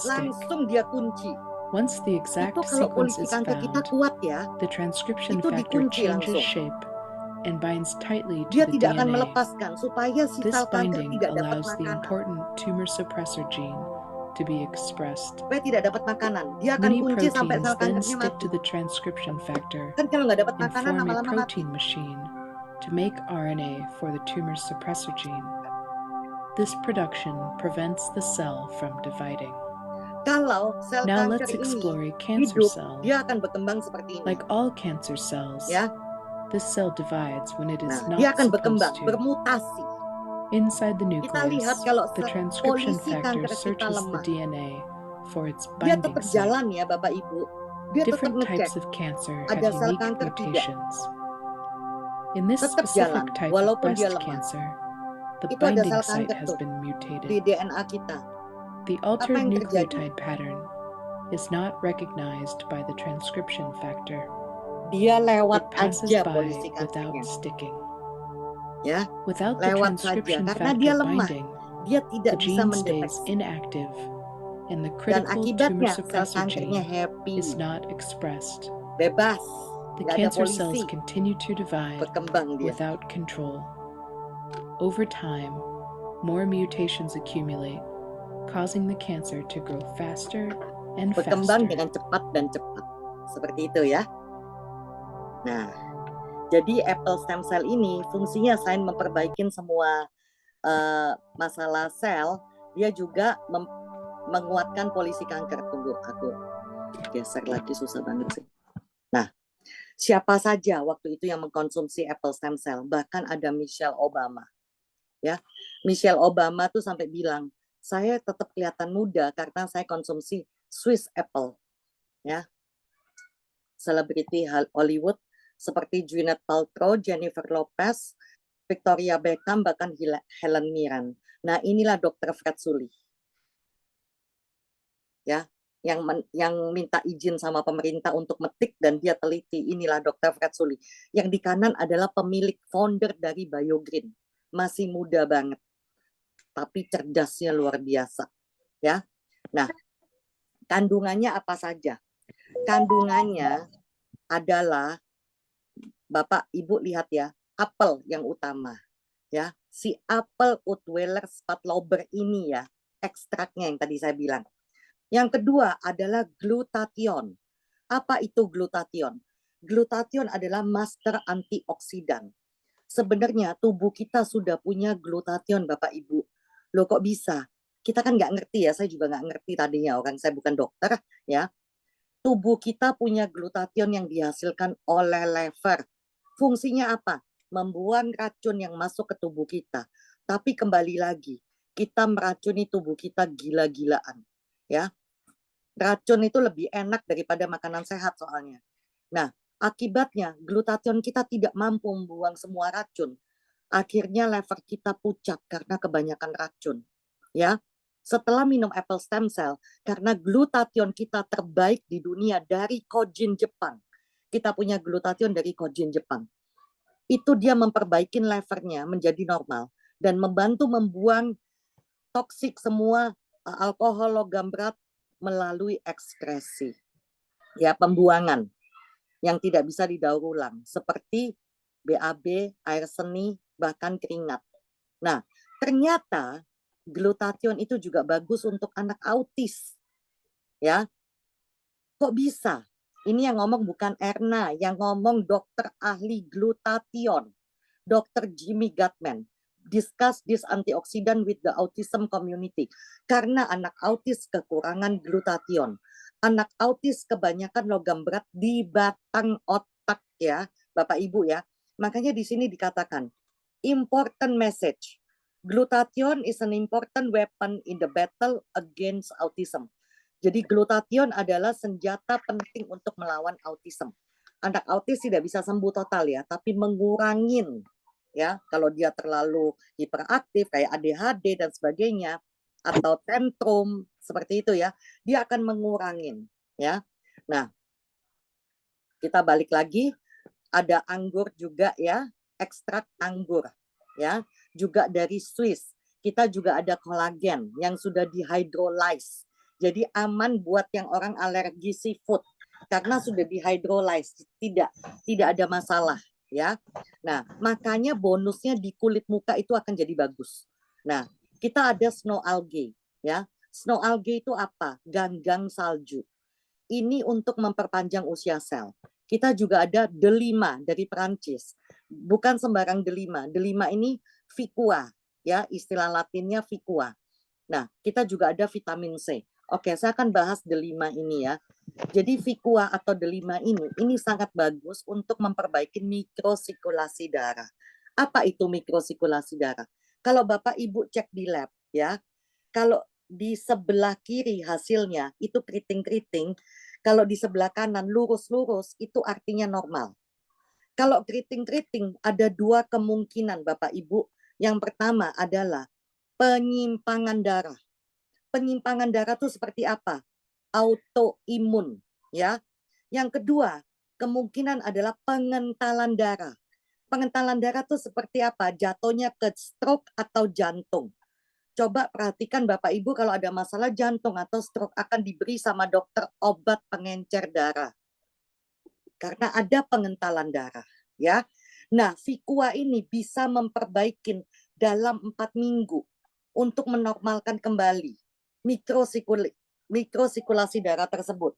Langsung dia kunci. Itu kalau polisi kanker kita kuat ya, itu dikunci langsung. Dia tidak akan melepaskan supaya si sel kanker tidak dapat makanan. Supaya tidak dapat makanan, dia akan kunci sampai sel kankernya mati. Kan kalau nggak dapat makanan lama-lama mati. To make RNA for the tumor suppressor gene. This production prevents the cell from dividing. Kalau sel Now kanker let's explore ini a cancer hidup, cell. dia akan berkembang seperti ini. Like all cancer cells, Ya, This cell divides when it is Nah, dia not akan supposed berkembang, to. bermutasi. Inside the Kita lihat nucleus, kalau the transcription polisi factor kanker kita searches the lemah, DNA for its dia binding tetap site. jalan ya Bapak Ibu. Dia tetap Different ngecek types of cancer have ada sel unique kanker tidak. mutations. In this Tetap specific jalan type of walaupun dia breast lemah. cancer, the Itu ada binding sel site kanker has tuh been di mutated. DNA kita. The Apa altered yang terjadi? nucleotide pattern is not recognized by the transcription factor. Dia It lewat passes aja by polisi without kankernya. sticking. Ya, Without the lewat saja transcription karena dia factor lemah. binding, Dia the tidak bisa gene stays mendeteksi. inactive and the Dan critical tumor akibatnya sel suppressor kankernya gene happy, is not expressed. bebas, The nggak ada cancer cells polisi, continue to divide berkembang dia. without control. Over time, more mutations accumulate, causing the cancer to grow faster and Berkembang faster. dengan cepat dan cepat. Seperti itu ya. Nah, jadi apple stem cell ini fungsinya selain memperbaiki semua masalah sel, dia juga menguatkan polisi kanker. Tunggu, aku geser lagi, susah banget sih. Nah, siapa saja waktu itu yang mengkonsumsi apple stem cell? Bahkan ada Michelle Obama. Ya, Michelle Obama tuh sampai bilang, saya tetap kelihatan muda karena saya konsumsi Swiss apple. Ya, selebriti Hollywood seperti Gwyneth Paltrow, Jennifer Lopez, Victoria Beckham, bahkan Helen Mirren. Nah, inilah Dr. Fred Sully. Ya, yang minta izin sama pemerintah untuk metik dan dia teliti. Inilah Dr. Fred Sully. Yang di kanan adalah pemilik founder dari BioGreen. Masih muda banget. Tapi cerdasnya luar biasa. Ya. Nah, kandungannya apa saja? Kandungannya adalah, Bapak Ibu lihat ya, apel yang utama. Ya, si apel Utweller Spatlauber ini ya, ekstraknya yang tadi saya bilang. Yang kedua adalah glutathione. Apa itu glutathione? Glutathione adalah master antioksidan. Sebenarnya tubuh kita sudah punya glutathione, Bapak Ibu. Loh kok bisa? Kita kan nggak ngerti ya, saya juga nggak ngerti tadinya, orang saya bukan dokter ya. Tubuh kita punya glutathione yang dihasilkan oleh lever. Fungsinya apa? Membuang racun yang masuk ke tubuh kita. Tapi kembali lagi, kita meracuni tubuh kita gila-gilaan. Ya, racun itu lebih enak daripada makanan sehat soalnya. Nah, akibatnya glutathione kita tidak mampu membuang semua racun. Akhirnya lever kita pucat karena kebanyakan racun. Ya, setelah minum apple stem cell, karena glutathione kita terbaik di dunia dari Kojin Jepang. Kita punya glutathione dari Kojin Jepang. Itu dia memperbaiki levernya menjadi normal dan membantu membuang toksik semua alkohol, logam berat melalui ekskresi. Ya, pembuangan yang tidak bisa didaur ulang seperti BAB, air seni, bahkan keringat. Nah, ternyata glutathione itu juga bagus untuk anak autis. Ya. Kok bisa? Ini yang ngomong bukan Erna, yang ngomong dokter ahli glutathione, Dr. Jimmy Gutman. Discuss this antioxidant with the autism community. Karena anak autis kekurangan glutathione. Anak autis kebanyakan logam berat di batang otak ya, Bapak Ibu ya. Makanya di sini dikatakan, important message. Glutathione is an important weapon in the battle against autism. Jadi glutathione adalah senjata penting untuk melawan autism. Anak autis tidak bisa sembuh total ya, tapi mengurangin ya, kalau dia terlalu hiperaktif kayak ADHD dan sebagainya atau tantrum seperti itu ya, dia akan mengurangin ya. Nah, kita balik lagi, ada anggur juga ya, ekstrak anggur ya, juga dari Swiss. Kita juga ada kolagen yang sudah dihydrolyze. Jadi aman buat yang orang alergi seafood karena sudah dihydrolyze, tidak ada masalah ya. Nah, makanya bonusnya di kulit muka itu akan jadi bagus. Nah, kita ada snow algae ya. Snow algae itu apa? Ganggang salju. Ini untuk memperpanjang usia sel. Kita juga ada delima dari Perancis. Bukan sembarang delima. Delima ini ficua ya, istilah latinnya ficua. Nah, kita juga ada vitamin C. Oke, saya akan bahas delima ini ya. Jadi Vicua atau delima ini sangat bagus untuk memperbaiki mikrosirkulasi darah. Apa itu mikrosirkulasi darah? Kalau Bapak Ibu cek di lab ya, kalau di sebelah kiri hasilnya itu keriting-keriting, kalau di sebelah kanan lurus-lurus itu artinya normal. Kalau keriting-keriting ada dua kemungkinan Bapak Ibu. Yang pertama adalah penyimpangan darah. Penyimpangan darah itu seperti apa? Autoimun, ya. Yang kedua, kemungkinan adalah pengentalan darah. Pengentalan darah itu seperti apa? Jatuhnya ke stroke atau jantung. Coba perhatikan Bapak Ibu kalau ada masalah jantung atau stroke akan diberi sama dokter obat pengencer darah. Karena ada pengentalan darah, ya. Nah, Vicua ini bisa memperbaiki dalam 4 minggu untuk menormalkan kembali mikrosirkulasi darah tersebut.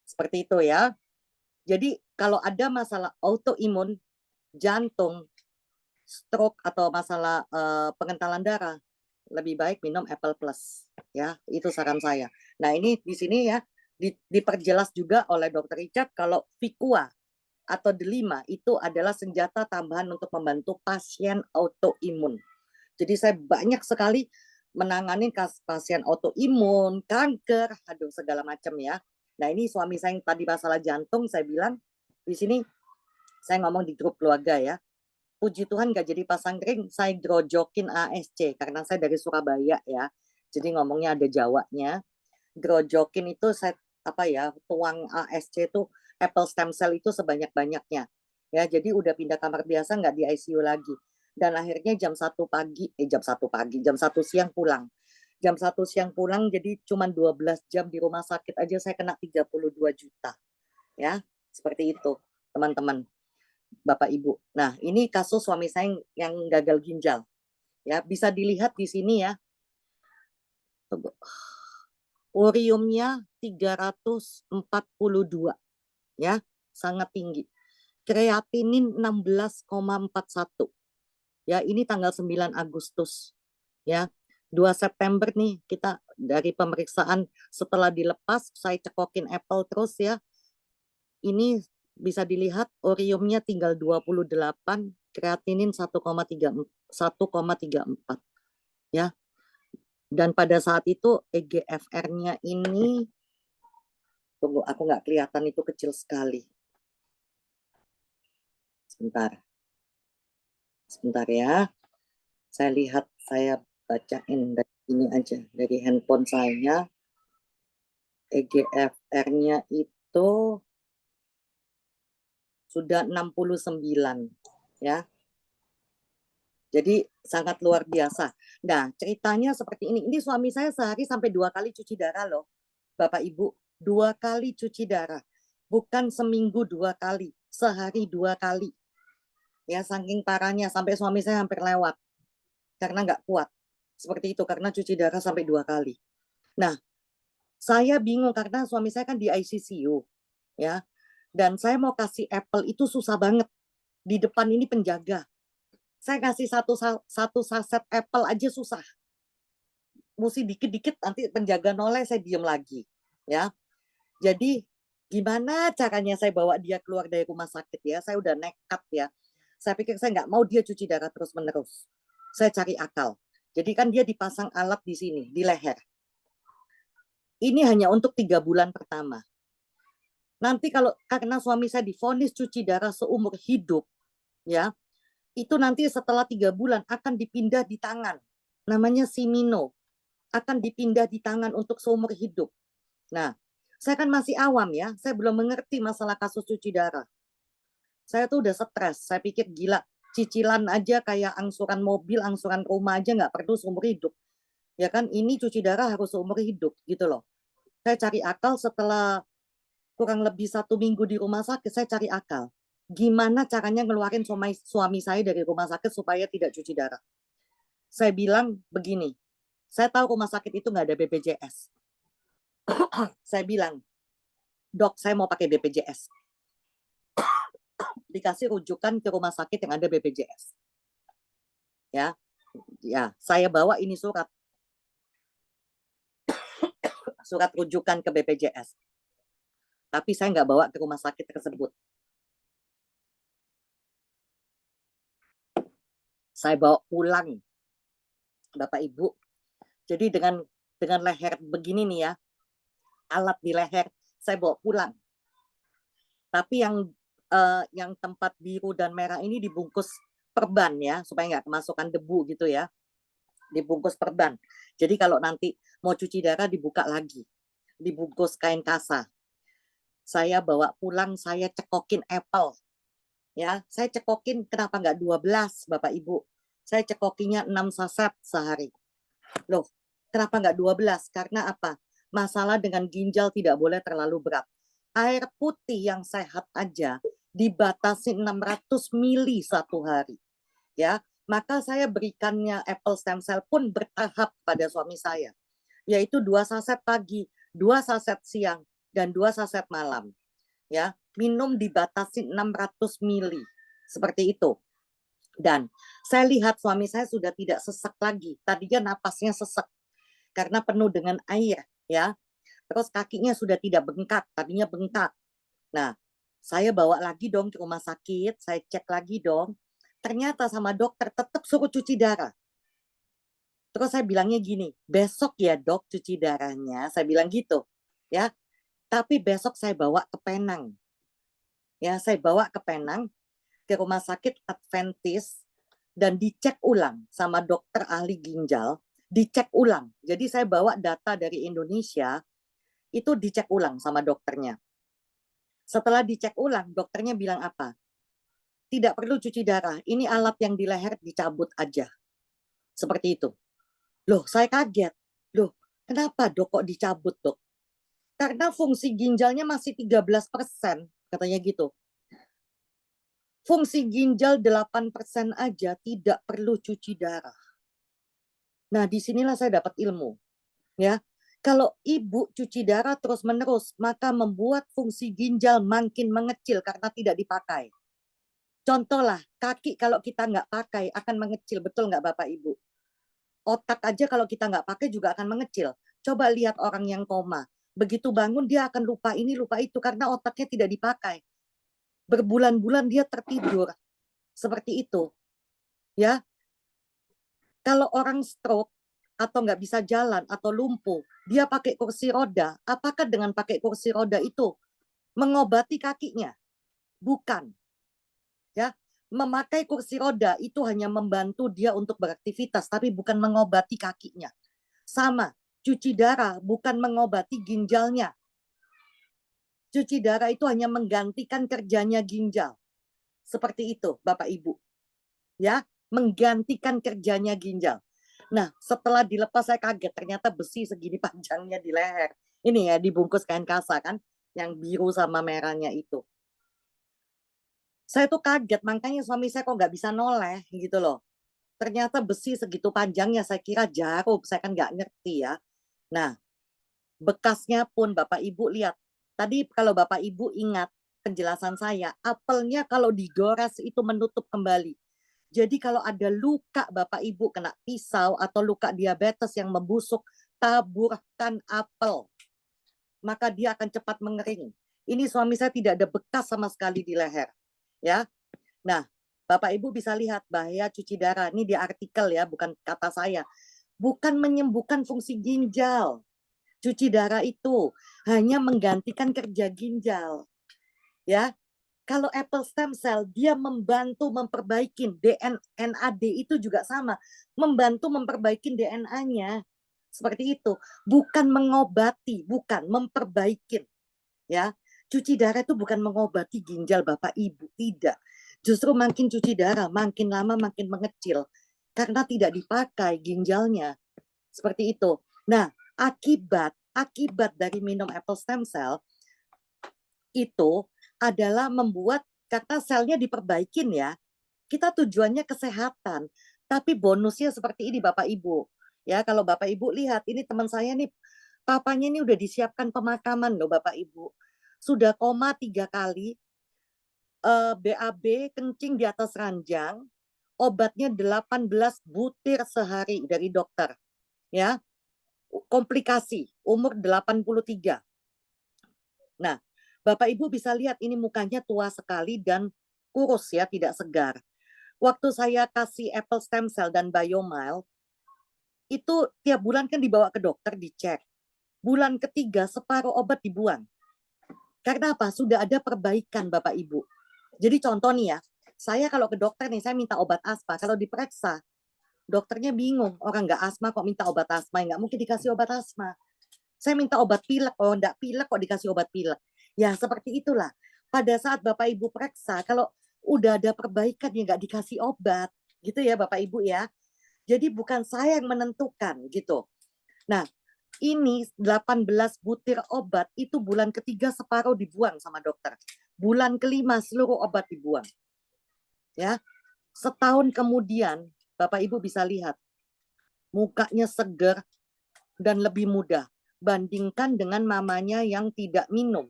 Seperti itu ya. Jadi kalau ada masalah autoimun, jantung, stroke atau masalah pengentalan darah, lebih baik minum Apple Plus ya. Itu saran saya. Nah, ini di sini ya diperjelas juga oleh Dr. Richard kalau Vicua atau delima itu adalah senjata tambahan untuk membantu pasien autoimun. Jadi saya banyak sekali menangani pasien autoimun, kanker, aduh segala macam ya. Nah ini suami saya yang tadi masalah jantung, saya bilang di sini saya ngomong di grup keluarga ya. Puji Tuhan gak jadi pasang ring, saya grojokin ASC karena saya dari Surabaya ya. Jadi ngomongnya ada Jawanya. Grojokin itu saya tuang ASC itu apple stem cell itu sebanyak-banyaknya. Ya, jadi udah pindah kamar biasa nggak di ICU lagi. Dan akhirnya jam 1 siang pulang. Jam 1 siang pulang jadi cuma 12 jam di rumah sakit aja saya kena 32 juta. Ya, seperti itu, teman-teman. Bapak Ibu. Nah, ini kasus suami saya yang gagal ginjal. Ya, bisa dilihat di sini ya. Uriumnya 342 ya, sangat tinggi. Kreatinin 16,41. Ya, ini tanggal 9 Agustus. Ya. 2 September nih kita dari pemeriksaan setelah dilepas saya cekokin Apple terus ya. Ini bisa dilihat uriumnya tinggal 28, kreatinin 1,34 ya. Dan pada saat itu EGFR-nya ini tunggu aku nggak kelihatan itu kecil sekali. Sebentar ya. Saya lihat, saya bacain dari ini aja, dari handphone saya. EGFR-nya itu sudah 69 ya. Jadi sangat luar biasa. Nah, ceritanya seperti ini. Ini suami saya sehari sampai 2 kali cuci darah loh. Bapak Ibu, 2 kali cuci darah. Bukan seminggu 2 kali, sehari 2 kali. Ya, saking parahnya sampai suami saya hampir lewat. Karena nggak kuat. Seperti itu, karena cuci darah sampai 2 kali. Nah, saya bingung karena suami saya kan di ICCU. Ya, dan saya mau kasih apple itu susah banget. Di depan ini penjaga. Saya kasih satu saset apple aja susah. Mesti dikit-dikit nanti penjaga noleh saya diem lagi. Ya, jadi gimana caranya saya bawa dia keluar dari rumah sakit ya? Saya udah nekat ya. Saya pikir saya nggak mau dia cuci darah terus-menerus. Saya cari akal. Jadi kan dia dipasang alat di sini, di leher. Ini hanya untuk 3 bulan pertama. Nanti kalau karena suami saya divonis cuci darah seumur hidup, ya, itu nanti setelah 3 bulan akan dipindah di tangan. Namanya Simino. Akan dipindah di tangan untuk seumur hidup. Nah, saya kan masih awam ya, saya belum mengerti masalah kasus cuci darah. Saya tuh udah stres, saya pikir gila, cicilan aja kayak angsuran mobil, angsuran rumah aja nggak perlu seumur hidup. Ya kan, ini cuci darah harus seumur hidup gitu loh. Saya cari akal setelah kurang lebih 1 minggu di rumah sakit, saya cari akal. Gimana caranya ngeluarin suami saya dari rumah sakit supaya tidak cuci darah. Saya bilang begini, saya tahu rumah sakit itu nggak ada BPJS. Saya bilang, dok saya mau pakai BPJS. Dikasih rujukan ke rumah sakit yang ada BPJS. Ya, ya, saya bawa ini surat. surat rujukan ke BPJS. Tapi saya nggak bawa ke rumah sakit tersebut. Saya bawa pulang, Bapak Ibu. Jadi dengan leher begini nih ya, alat di leher, saya bawa pulang. Tapi yang tempat biru dan merah ini dibungkus perban ya, supaya nggak kemasukan debu gitu ya. Dibungkus perban. Jadi kalau nanti mau cuci darah dibuka lagi. Dibungkus kain kasa. Saya bawa pulang, saya cekokin apple. Ya, saya cekokin kenapa nggak 12, Bapak Ibu? Saya cekokinya 6 saset sehari. Loh, kenapa nggak 12? Karena apa? Masalah dengan ginjal tidak boleh terlalu berat. Air putih yang sehat aja dibatasi 600 mili satu hari. Ya, maka saya berikannya apple stem cell pun bertahap pada suami saya, yaitu 2 saset pagi, 2 saset siang, dan 2 saset malam. Ya, minum dibatasi 600 mili, seperti itu. Dan saya lihat suami saya sudah tidak sesak lagi. Tadinya napasnya sesak karena penuh dengan air, ya. Terus kakinya sudah tidak bengkak, tadinya bengkak. Nah, saya bawa lagi dong ke rumah sakit, saya cek lagi dong. Ternyata sama dokter tetap suruh cuci darah. Terus saya bilangnya gini, besok ya dok cuci darahnya, saya bilang gitu, ya. Tapi besok saya bawa ke Penang, ya. Saya bawa ke Penang ke rumah sakit Adventist dan dicek ulang sama dokter ahli ginjal, dicek ulang. Jadi saya bawa data dari Indonesia itu dicek ulang sama dokternya. Setelah dicek ulang, dokternya bilang apa? Tidak perlu cuci darah, ini alat yang di leher dicabut aja. Seperti itu. Loh, saya kaget. Loh, kenapa dok kok dicabut dok? Karena fungsi ginjalnya masih 13%, katanya gitu. Fungsi ginjal 8% aja tidak perlu cuci darah. Nah, disinilah saya dapat ilmu. Ya, kalau ibu cuci darah terus-menerus, maka membuat fungsi ginjal makin mengecil karena tidak dipakai. Contohlah, kaki kalau kita nggak pakai akan mengecil, betul nggak Bapak Ibu? Otak aja kalau kita nggak pakai juga akan mengecil. Coba lihat orang yang koma. Begitu bangun dia akan lupa ini, lupa itu karena otaknya tidak dipakai. Berbulan-bulan dia tertidur. Seperti itu. Ya, kalau orang stroke atau nggak bisa jalan atau lumpuh, dia pakai kursi roda. Apakah dengan pakai kursi roda itu mengobati kakinya? Bukan. Ya, memakai kursi roda itu hanya membantu dia untuk beraktivitas, tapi bukan mengobati kakinya. Sama, cuci darah bukan mengobati ginjalnya. Cuci darah itu hanya menggantikan kerjanya ginjal. Seperti itu, Bapak Ibu. Ya, menggantikan kerjanya ginjal. Nah, setelah dilepas saya kaget, ternyata besi segini panjangnya di leher. Ini ya, dibungkus kain kasa kan, yang biru sama merahnya itu. Saya tuh kaget, makanya suami saya kok nggak bisa noleh gitu loh. Ternyata besi segitu panjangnya, saya kira jarum, saya kan nggak ngerti ya. Nah, bekasnya pun Bapak Ibu lihat. Tadi kalau Bapak Ibu ingat penjelasan saya, apelnya kalau digores itu menutup kembali. Jadi kalau ada luka Bapak Ibu kena pisau atau luka diabetes yang membusuk, taburkan apel. Maka dia akan cepat mengering. Ini suami saya tidak ada bekas sama sekali di leher. Ya. Nah, Bapak Ibu bisa lihat bahaya cuci darah. Ini di artikel ya, bukan kata saya. Bukan menyembuhkan fungsi ginjal. Cuci darah itu hanya menggantikan kerja ginjal. Ya. Kalau apple stem cell dia membantu memperbaiki NAD itu juga sama, membantu memperbaiki DNA-nya. Seperti itu, bukan mengobati, bukan memperbaiki. Ya. Cuci darah itu bukan mengobati ginjal Bapak Ibu, tidak. Justru makin cuci darah, makin lama makin mengecil karena tidak dipakai ginjalnya. Seperti itu. Nah, akibat dari minum apple stem cell itu adalah membuat karena selnya diperbaikin ya. Kita tujuannya kesehatan, tapi bonusnya seperti ini Bapak Ibu. Ya, kalau Bapak Ibu lihat ini teman saya nih papanya ini udah disiapkan pemakaman loh Bapak Ibu. Sudah koma 3 kali, BAB kencing di atas ranjang, obatnya 18 butir sehari dari dokter. Ya. komplikasi, umur 83. Nah, Bapak Ibu bisa lihat ini mukanya tua sekali dan kurus ya, tidak segar. Waktu saya kasih apple stem cell dan biomile, itu tiap bulan kan dibawa ke dokter dicek. Bulan ketiga separuh obat dibuang. Karena apa? Sudah ada perbaikan Bapak Ibu. Jadi contoh nih ya, saya kalau ke dokter nih, saya minta obat asma. Kalau diperiksa, dokternya bingung. Orang nggak asma kok minta obat asma. Nggak mungkin dikasih obat asma. Saya minta obat pilek. Oh, nggak pilek kok dikasih obat pilek. Ya, seperti itulah. Pada saat Bapak Ibu periksa, kalau udah ada perbaikan ya nggak dikasih obat. Gitu ya Bapak Ibu ya. Jadi bukan saya yang menentukan gitu. Nah, ini 18 butir obat itu bulan ketiga separuh dibuang sama dokter. Bulan kelima seluruh obat dibuang. Ya. Setahun kemudian Bapak Ibu bisa lihat mukanya segar dan lebih muda bandingkan dengan mamanya yang tidak minum.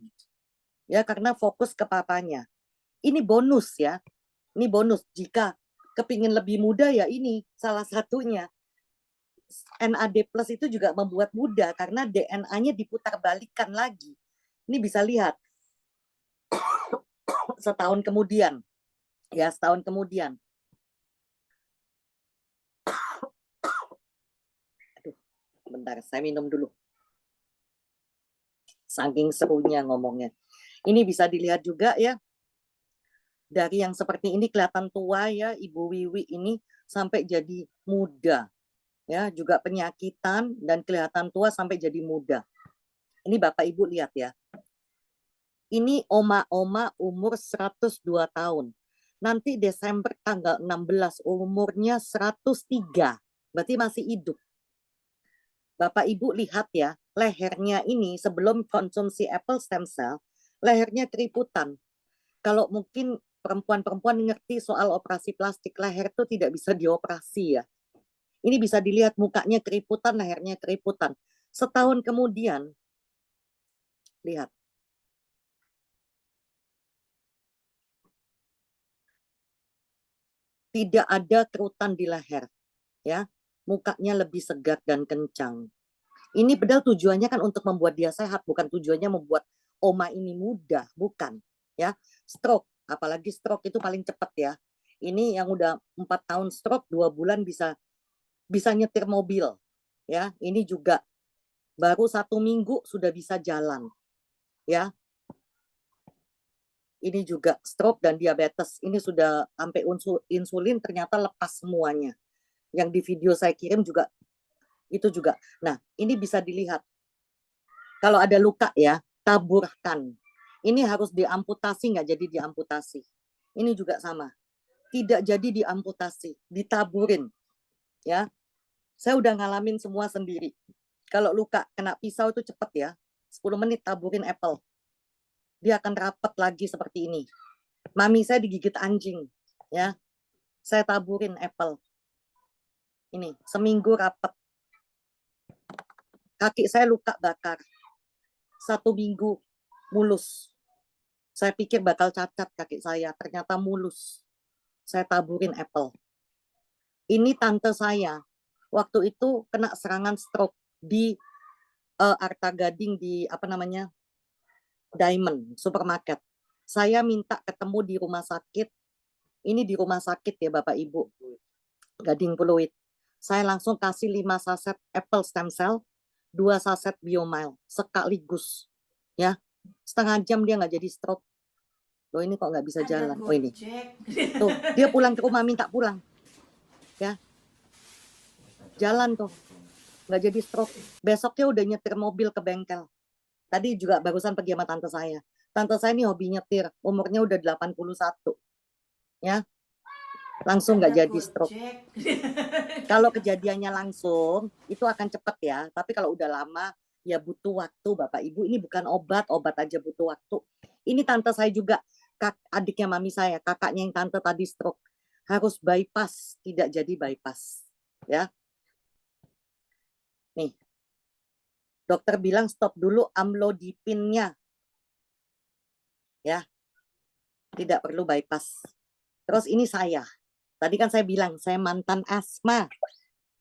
Ya, karena fokus ke papanya. Ini bonus ya. Ini bonus jika kepingin lebih muda ya ini salah satunya. NAD plus itu juga membuat muda karena DNA-nya diputar balikan lagi. Ini bisa lihat setahun kemudian. Ya, setahun kemudian. Aduh, bentar, saya minum dulu. Saking serunya ngomongnya. Ini bisa dilihat juga ya. Dari yang seperti ini kelihatan tua ya, Ibu Wiwi ini sampai jadi muda. Ya, juga penyakitan dan kelihatan tua sampai jadi muda. Ini Bapak Ibu lihat ya. Ini oma-oma umur 102 tahun. Nanti Desember tanggal 16 umurnya 103. Berarti masih hidup. Bapak Ibu lihat ya, lehernya ini sebelum konsumsi apple stem cell, lehernya keriputan. Kalau mungkin perempuan-perempuan ngerti soal operasi plastik, leher itu tidak bisa dioperasi ya. Ini bisa dilihat mukanya keriputan, lehernya keriputan. Setahun kemudian, lihat. Tidak ada kerutan di leher. Ya, mukanya lebih segar dan kencang. Ini padahal tujuannya kan untuk membuat dia sehat, bukan tujuannya membuat oma ini muda, bukan. Ya, stroke, apalagi stroke itu paling cepat ya. Ini yang udah 4 tahun stroke, 2 bulan bisa nyetir mobil. Ya, ini juga baru 1 minggu sudah bisa jalan. Ya, ini juga stroke dan diabetes. Ini sudah sampai insulin ternyata lepas semuanya. Yang di video saya kirim juga itu juga. Nah, ini bisa dilihat. Kalau ada luka ya, taburkan. Ini harus diamputasi, nggak jadi diamputasi. Ini juga sama. Tidak jadi diamputasi, ditaburin. Ya, saya udah ngalamin semua sendiri. Kalau luka kena pisau itu cepat ya, 10 menit taburin apple. Dia akan rapat lagi seperti ini. Mami saya digigit anjing, ya. Saya taburin apple. Ini seminggu rapat. Kaki saya luka bakar. 1 minggu mulus. Saya pikir bakal cacat kaki saya, ternyata mulus. Saya taburin apple. Ini tante saya, waktu itu kena serangan stroke di Arta Gading di apa namanya Diamond Supermarket. Saya minta ketemu di rumah sakit. Ini di rumah sakit ya Bapak Ibu, Gading Pluit. Saya langsung kasih 5 saset apple stem cell, 2 saset biomile sekaligus. Ya, setengah jam dia nggak jadi stroke. Loh ini kok nggak bisa jalan. Oh ini. Tuh, dia pulang ke rumah minta pulang. Ya. Jalan tuh. Nggak jadi stroke. Besoknya udah nyetir mobil ke bengkel. Tadi juga barusan pergi sama tante saya. Tante saya ini hobi nyetir. Umurnya udah 81. Ya. Langsung nggak jadi stroke. Kalau kejadiannya langsung, itu akan cepat ya. Tapi kalau udah lama, ya butuh waktu Bapak Ibu. Ini bukan obat aja butuh waktu. Ini tante saya juga, adiknya mami saya, kakaknya yang tante tadi stroke. Harus bypass, tidak jadi bypass. Ya. Nih, dokter bilang stop dulu amlodipinnya. Ya, tidak perlu bypass. Terus ini saya. Tadi kan saya bilang, saya mantan asma.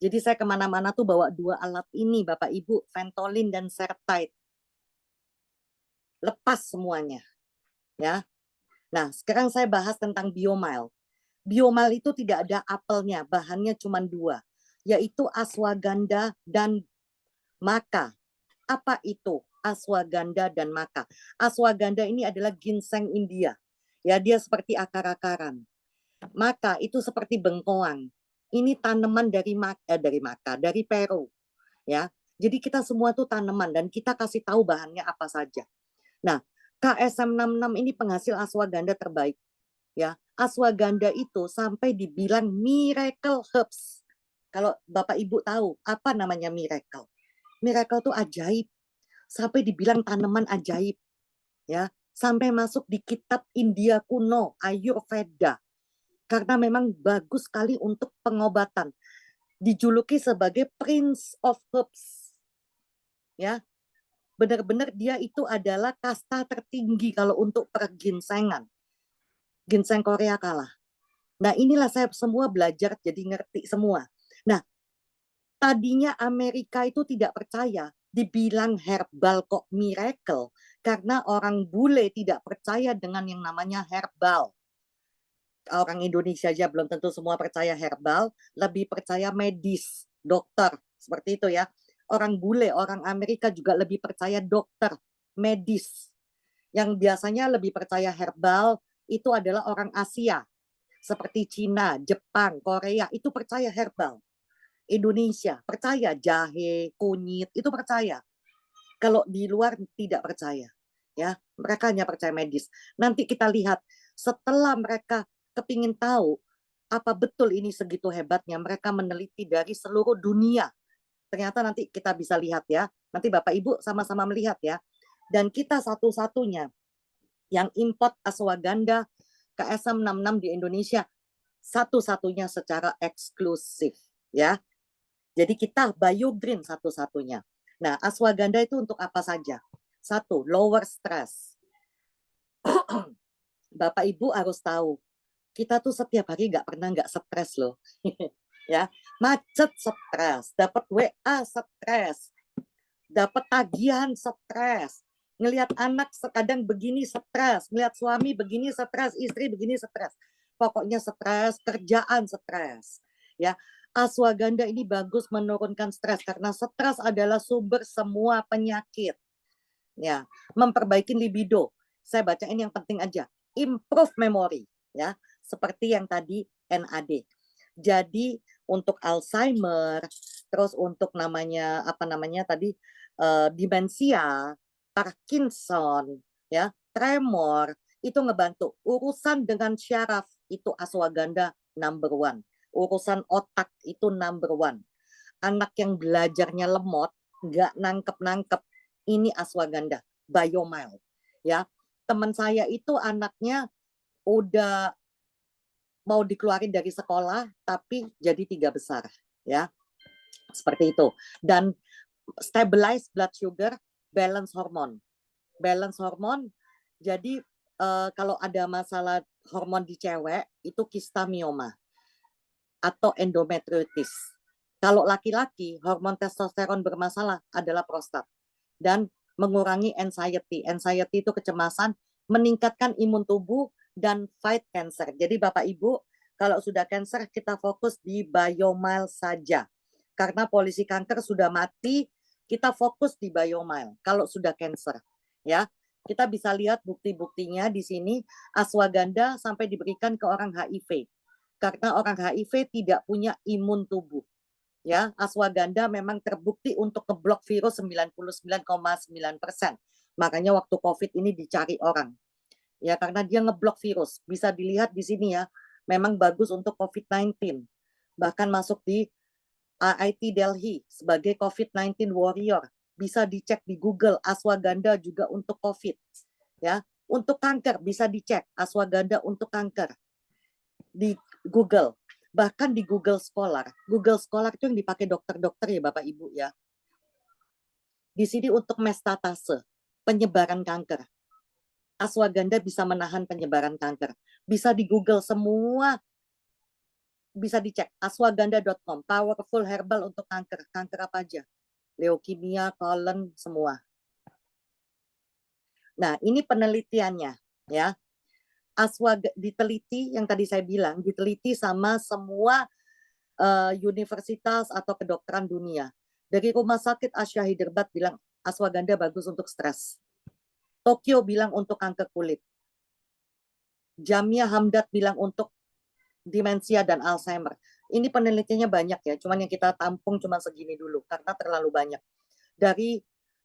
Jadi saya kemana-mana tuh bawa 2 alat ini, Bapak Ibu, Ventolin dan Sertide. Lepas semuanya, ya. Nah, sekarang saya bahas tentang Biomile. Biomile itu tidak ada apelnya, bahannya cuma 2, yaitu ashwagandha dan maca. Apa itu ashwagandha dan maca? Ashwagandha ini adalah ginseng India. Ya, dia seperti akar-akaran. Maca itu seperti bengkoang. Ini tanaman dari Peru, ya. Jadi kita semua tuh tanaman dan kita kasih tahu bahannya apa saja. Nah, KSM66 ini penghasil ashwagandha terbaik, ya. Ashwagandha itu sampai dibilang miracle herbs. Kalau Bapak Ibu tahu apa namanya miracle? Miracle itu ajaib. Sampai dibilang tanaman ajaib, ya. Sampai masuk di kitab India kuno, Ayurveda. Karena memang bagus sekali untuk pengobatan. Dijuluki sebagai Prince of Herbs. Ya. Benar-benar dia itu adalah kasta tertinggi kalau untuk perginsengan. Ginseng Korea kalah. Nah, inilah saya semua belajar jadi ngerti semua. Nah, tadinya Amerika itu tidak percaya dibilang herbal kok miracle karena orang bule tidak percaya dengan yang namanya herbal. Orang Indonesia aja belum tentu semua percaya herbal, lebih percaya medis, dokter, seperti itu ya. Orang bule, orang Amerika juga lebih percaya dokter, medis. Yang biasanya lebih percaya herbal itu adalah orang Asia, seperti Cina, Jepang, Korea, itu percaya herbal. Indonesia percaya jahe, kunyit, itu percaya. Kalau di luar tidak percaya. Ya, mereka hanya percaya medis. Nanti kita lihat setelah mereka kepingin tahu apa betul ini segitu hebatnya, mereka meneliti dari seluruh dunia. Ternyata nanti kita bisa lihat ya. Nanti Bapak Ibu sama-sama melihat ya. Dan kita satu-satunya yang import ashwagandha KSM66 di Indonesia, satu-satunya secara eksklusif ya. Jadi kita BioGreen satu-satunya. Nah, ashwagandha itu untuk apa saja? 1, lower stress. Bapak Ibu harus tahu, kita tuh setiap hari nggak stres loh. Ya, macet stres, dapat WA stres, dapat tagihan stres, ngelihat anak sekadang begini stres, ngelihat suami begini stres, istri begini stres. Pokoknya stres, kerjaan stres. Ya, ashwagandha ini bagus menurunkan stres karena stres adalah sumber semua penyakit. Ya, memperbaiki libido. Saya bacain yang penting aja. Improve memory, ya, seperti yang tadi NAD. Jadi untuk Alzheimer, terus untuk apa namanya tadi demensia, Parkinson, ya, tremor, itu ngebantu. Urusan dengan syaraf itu ashwagandha number 1. Urusan otak itu number 1. Anak yang belajarnya lemot, nggak nangkep, ini ashwagandha, Biomile. Ya, teman saya itu anaknya udah mau dikeluarin dari sekolah, tapi jadi 3 besar, ya, seperti itu. Dan stabilize blood sugar, balance hormon. Jadi kalau ada masalah hormon di cewek, itu kista mioma atau endometriosis. Kalau laki-laki, hormon testosteron bermasalah adalah prostat. Dan mengurangi anxiety. Anxiety itu kecemasan, meningkatkan imun tubuh, dan fight cancer. Jadi Bapak Ibu, kalau sudah cancer, kita fokus di Biomile saja. Karena polisi kanker sudah mati, kita fokus di Biomile. Kalau sudah cancer, ya, kita bisa lihat bukti-buktinya di sini. Ashwagandha sampai diberikan ke orang HIV. Karena orang HIV tidak punya imun tubuh. Ya, ashwagandha memang terbukti untuk ngeblok virus 99,9%. Makanya waktu COVID ini dicari orang. Ya, karena dia ngeblok virus. Bisa dilihat di sini ya, memang bagus untuk COVID-19. Bahkan masuk di IIT Delhi sebagai COVID-19 warrior. Bisa dicek di Google, ashwagandha juga untuk COVID. Ya, untuk kanker bisa dicek ashwagandha untuk kanker di Google. Bahkan di Google Scholar itu yang dipakai dokter-dokter ya Bapak Ibu ya. Di sini untuk mestatase, penyebaran kanker. Ashwagandha bisa menahan penyebaran kanker. Bisa di Google semua bisa dicek aswagandha.com, powerful herbal untuk kanker. Kanker apa aja? Leukemia, colon, semua. Nah, ini penelitiannya ya. Diteliti yang tadi saya bilang, diteliti sama semua universitas atau kedokteran dunia. Dari Rumah Sakit Asia Hyderabad bilang ashwagandha bagus untuk stres. Tokyo bilang untuk kanker kulit. Jamia Hamdard bilang untuk demensia dan Alzheimer. Ini penelitiannya banyak ya, cuman yang kita tampung cuma segini dulu karena terlalu banyak. Dari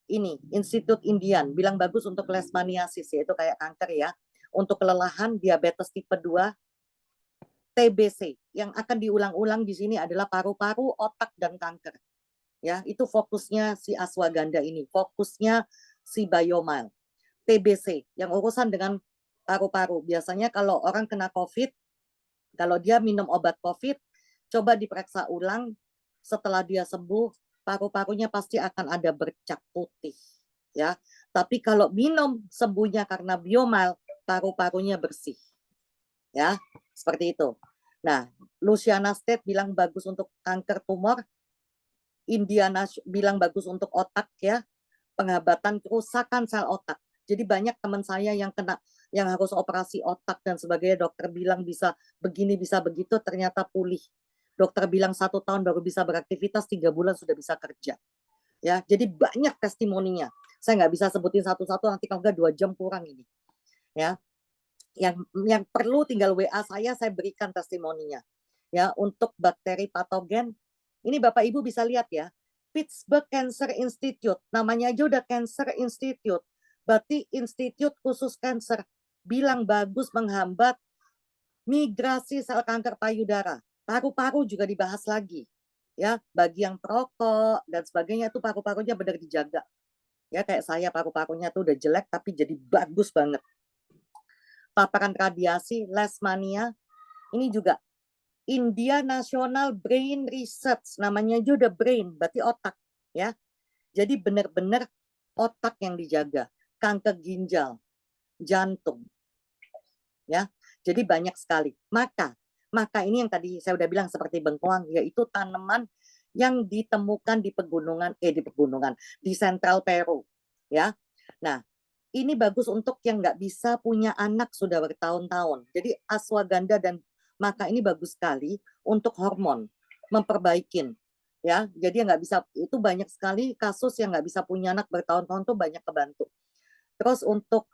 ini Institut Indian bilang bagus untuk leishmaniasis, yaitu kayak kanker ya, untuk kelelahan, diabetes tipe 2, TBC. Yang akan diulang-ulang di sini adalah paru-paru, otak, dan kanker. Ya, itu fokusnya si ashwagandha ini, fokusnya si Biomile. TBC yang urusan dengan paru-paru. Biasanya kalau orang kena COVID, kalau dia minum obat COVID, coba diperiksa ulang, setelah dia sembuh, paru-parunya pasti akan ada bercak putih. Ya, tapi kalau minum sembuhnya karena Biomile, paru-parunya bersih. Ya, seperti itu. Nah, Luciana State bilang bagus untuk kanker tumor, Indiana bilang bagus untuk otak ya, pengobatan kerusakan sel otak. Jadi banyak teman saya yang kena, yang harus operasi otak dan sebagainya, dokter bilang bisa begini, bisa begitu, ternyata pulih. Dokter bilang 1 tahun baru bisa beraktivitas, 3 bulan sudah bisa kerja. Ya, jadi banyak testimoninya. Saya nggak bisa sebutin satu-satu, nanti kalau nggak 2 jam kurang ini. Ya, yang perlu tinggal WA saya berikan testimoninya. Ya, untuk bakteri patogen, ini Bapak Ibu bisa lihat ya, Pittsburgh Cancer Institute, namanya aja udah Cancer Institute, berarti institut khusus cancer, bilang bagus menghambat migrasi sel kanker payudara. Paru-paru juga dibahas lagi, ya, bagi yang perokok dan sebagainya itu paru-parunya benar dijaga. Ya, kayak saya paru-parunya tuh udah jelek tapi jadi bagus banget. Paparan radiasi, leishmania, ini juga India National Brain Research, namanya juga brain, berarti otak ya. Jadi benar-benar otak yang dijaga, kanker ginjal, jantung. Ya. Jadi banyak sekali. Maka ini yang tadi saya udah bilang seperti bengkoang, yaitu tanaman yang ditemukan di pegunungan, di Central Peru, ya. Nah, ini bagus untuk yang nggak bisa punya anak sudah bertahun-tahun. Jadi ashwagandha dan maka ini bagus sekali untuk hormon, memperbaikin, ya. Jadi yang nggak bisa, itu banyak sekali kasus yang nggak bisa punya anak bertahun-tahun tuh banyak kebantu. Terus untuk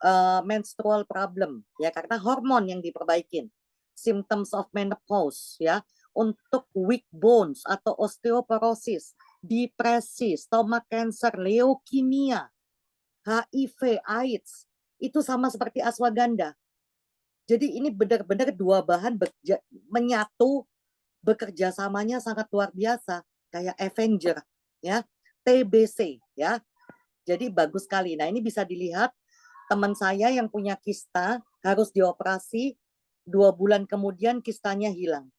menstrual problem, ya, karena hormon yang diperbaikin. Symptoms of menopause, ya, untuk weak bones atau osteoporosis, depresi, stomach cancer, leukemia, HIV, AIDS, itu sama seperti ashwagandha. Jadi ini benar-benar dua bahan menyatu, bekerja samanya sangat luar biasa, kayak Avenger, ya, TBC, ya. Jadi bagus sekali. Nah, ini bisa dilihat teman saya yang punya kista harus dioperasi, 2 bulan kemudian kistanya hilang.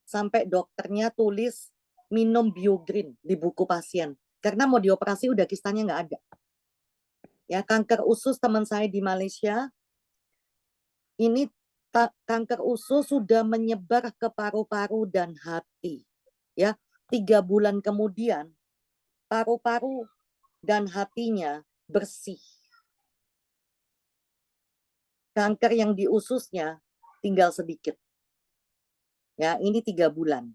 Sampai dokternya tulis minum Biogreen di buku pasien. Karena mau dioperasi udah kistanya nggak ada. Ya, kanker usus teman saya di Malaysia, ini kanker usus sudah menyebar ke paru-paru dan hati. Ya, 3 bulan kemudian paru-paru dan hatinya bersih. Kanker yang di ususnya tinggal sedikit. Ya, ini 3 bulan.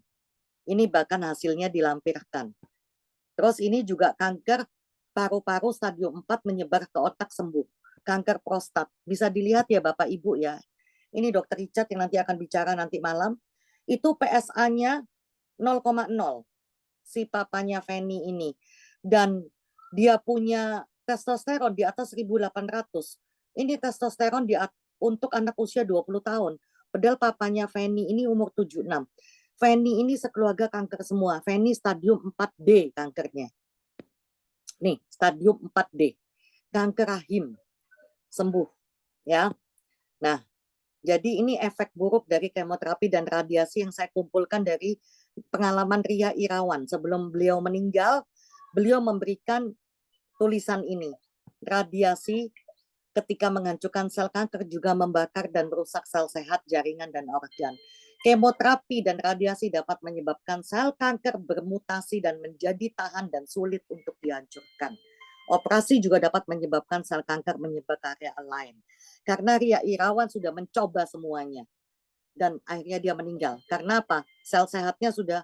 Ini bahkan hasilnya dilampirkan. Terus ini juga kanker paru-paru stadium 4 menyebar ke otak sembuh. Kanker prostat. Bisa dilihat ya Bapak Ibu ya. Ini Dr. Richard yang nanti akan bicara nanti malam. Itu PSA-nya 0,0. Si papanya Fanny ini. Dan dia punya testosteron di atas 1800. Ini testosteron untuk anak usia 20 tahun. Padahal papanya Fanny ini umur 76. Fanny ini sekeluarga kanker semua. Fanny stadium 4D kankernya. Nih, stadium 4D. Kanker rahim. Sembuh. Ya. Nah, jadi ini efek buruk dari kemoterapi dan radiasi yang saya kumpulkan dari pengalaman Ria Irawan. Sebelum beliau meninggal, beliau memberikan tulisan ini. Radiasi ketika menghancurkan sel kanker juga membakar dan merusak sel sehat, jaringan, dan organ. Kemoterapi dan radiasi dapat menyebabkan sel kanker bermutasi dan menjadi tahan dan sulit untuk dihancurkan. Operasi juga dapat menyebabkan sel kanker menyebar ke area lain. Karena Ria Irawan sudah mencoba semuanya. Dan akhirnya dia meninggal. Karena apa? Sel sehatnya sudah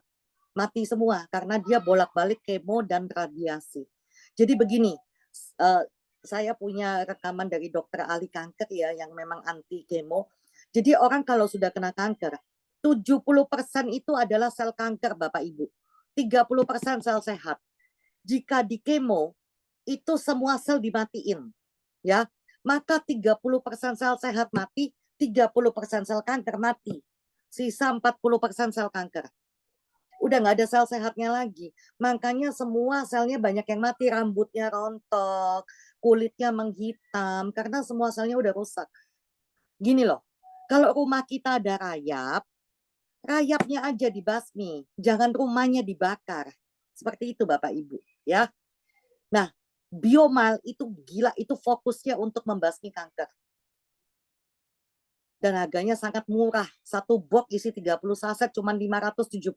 mati semua. Karena dia bolak-balik kemo dan radiasi. Jadi begini, saya punya rekaman dari dokter ahli kanker ya, yang memang anti kemo. Jadi orang kalau sudah kena kanker, 70% itu adalah sel kanker Bapak Ibu. 30% sel sehat. Jika di kemo, itu semua sel dimatiin. Ya, maka 30% sel sehat mati, 30% sel kanker mati. Sisa 40% sel kanker. Udah nggak ada sel sehatnya lagi. Makanya semua selnya banyak yang mati, rambutnya rontok, kulitnya menghitam, karena semua selnya udah rusak. Gini loh, kalau rumah kita ada rayap, rayapnya aja dibasmi, jangan rumahnya dibakar. Seperti itu Bapak Ibu, ya. Nah, Biomal itu gila, itu fokusnya untuk membasmi kanker. Dan harganya sangat murah. Satu box isi 30 saset cuma 576.000.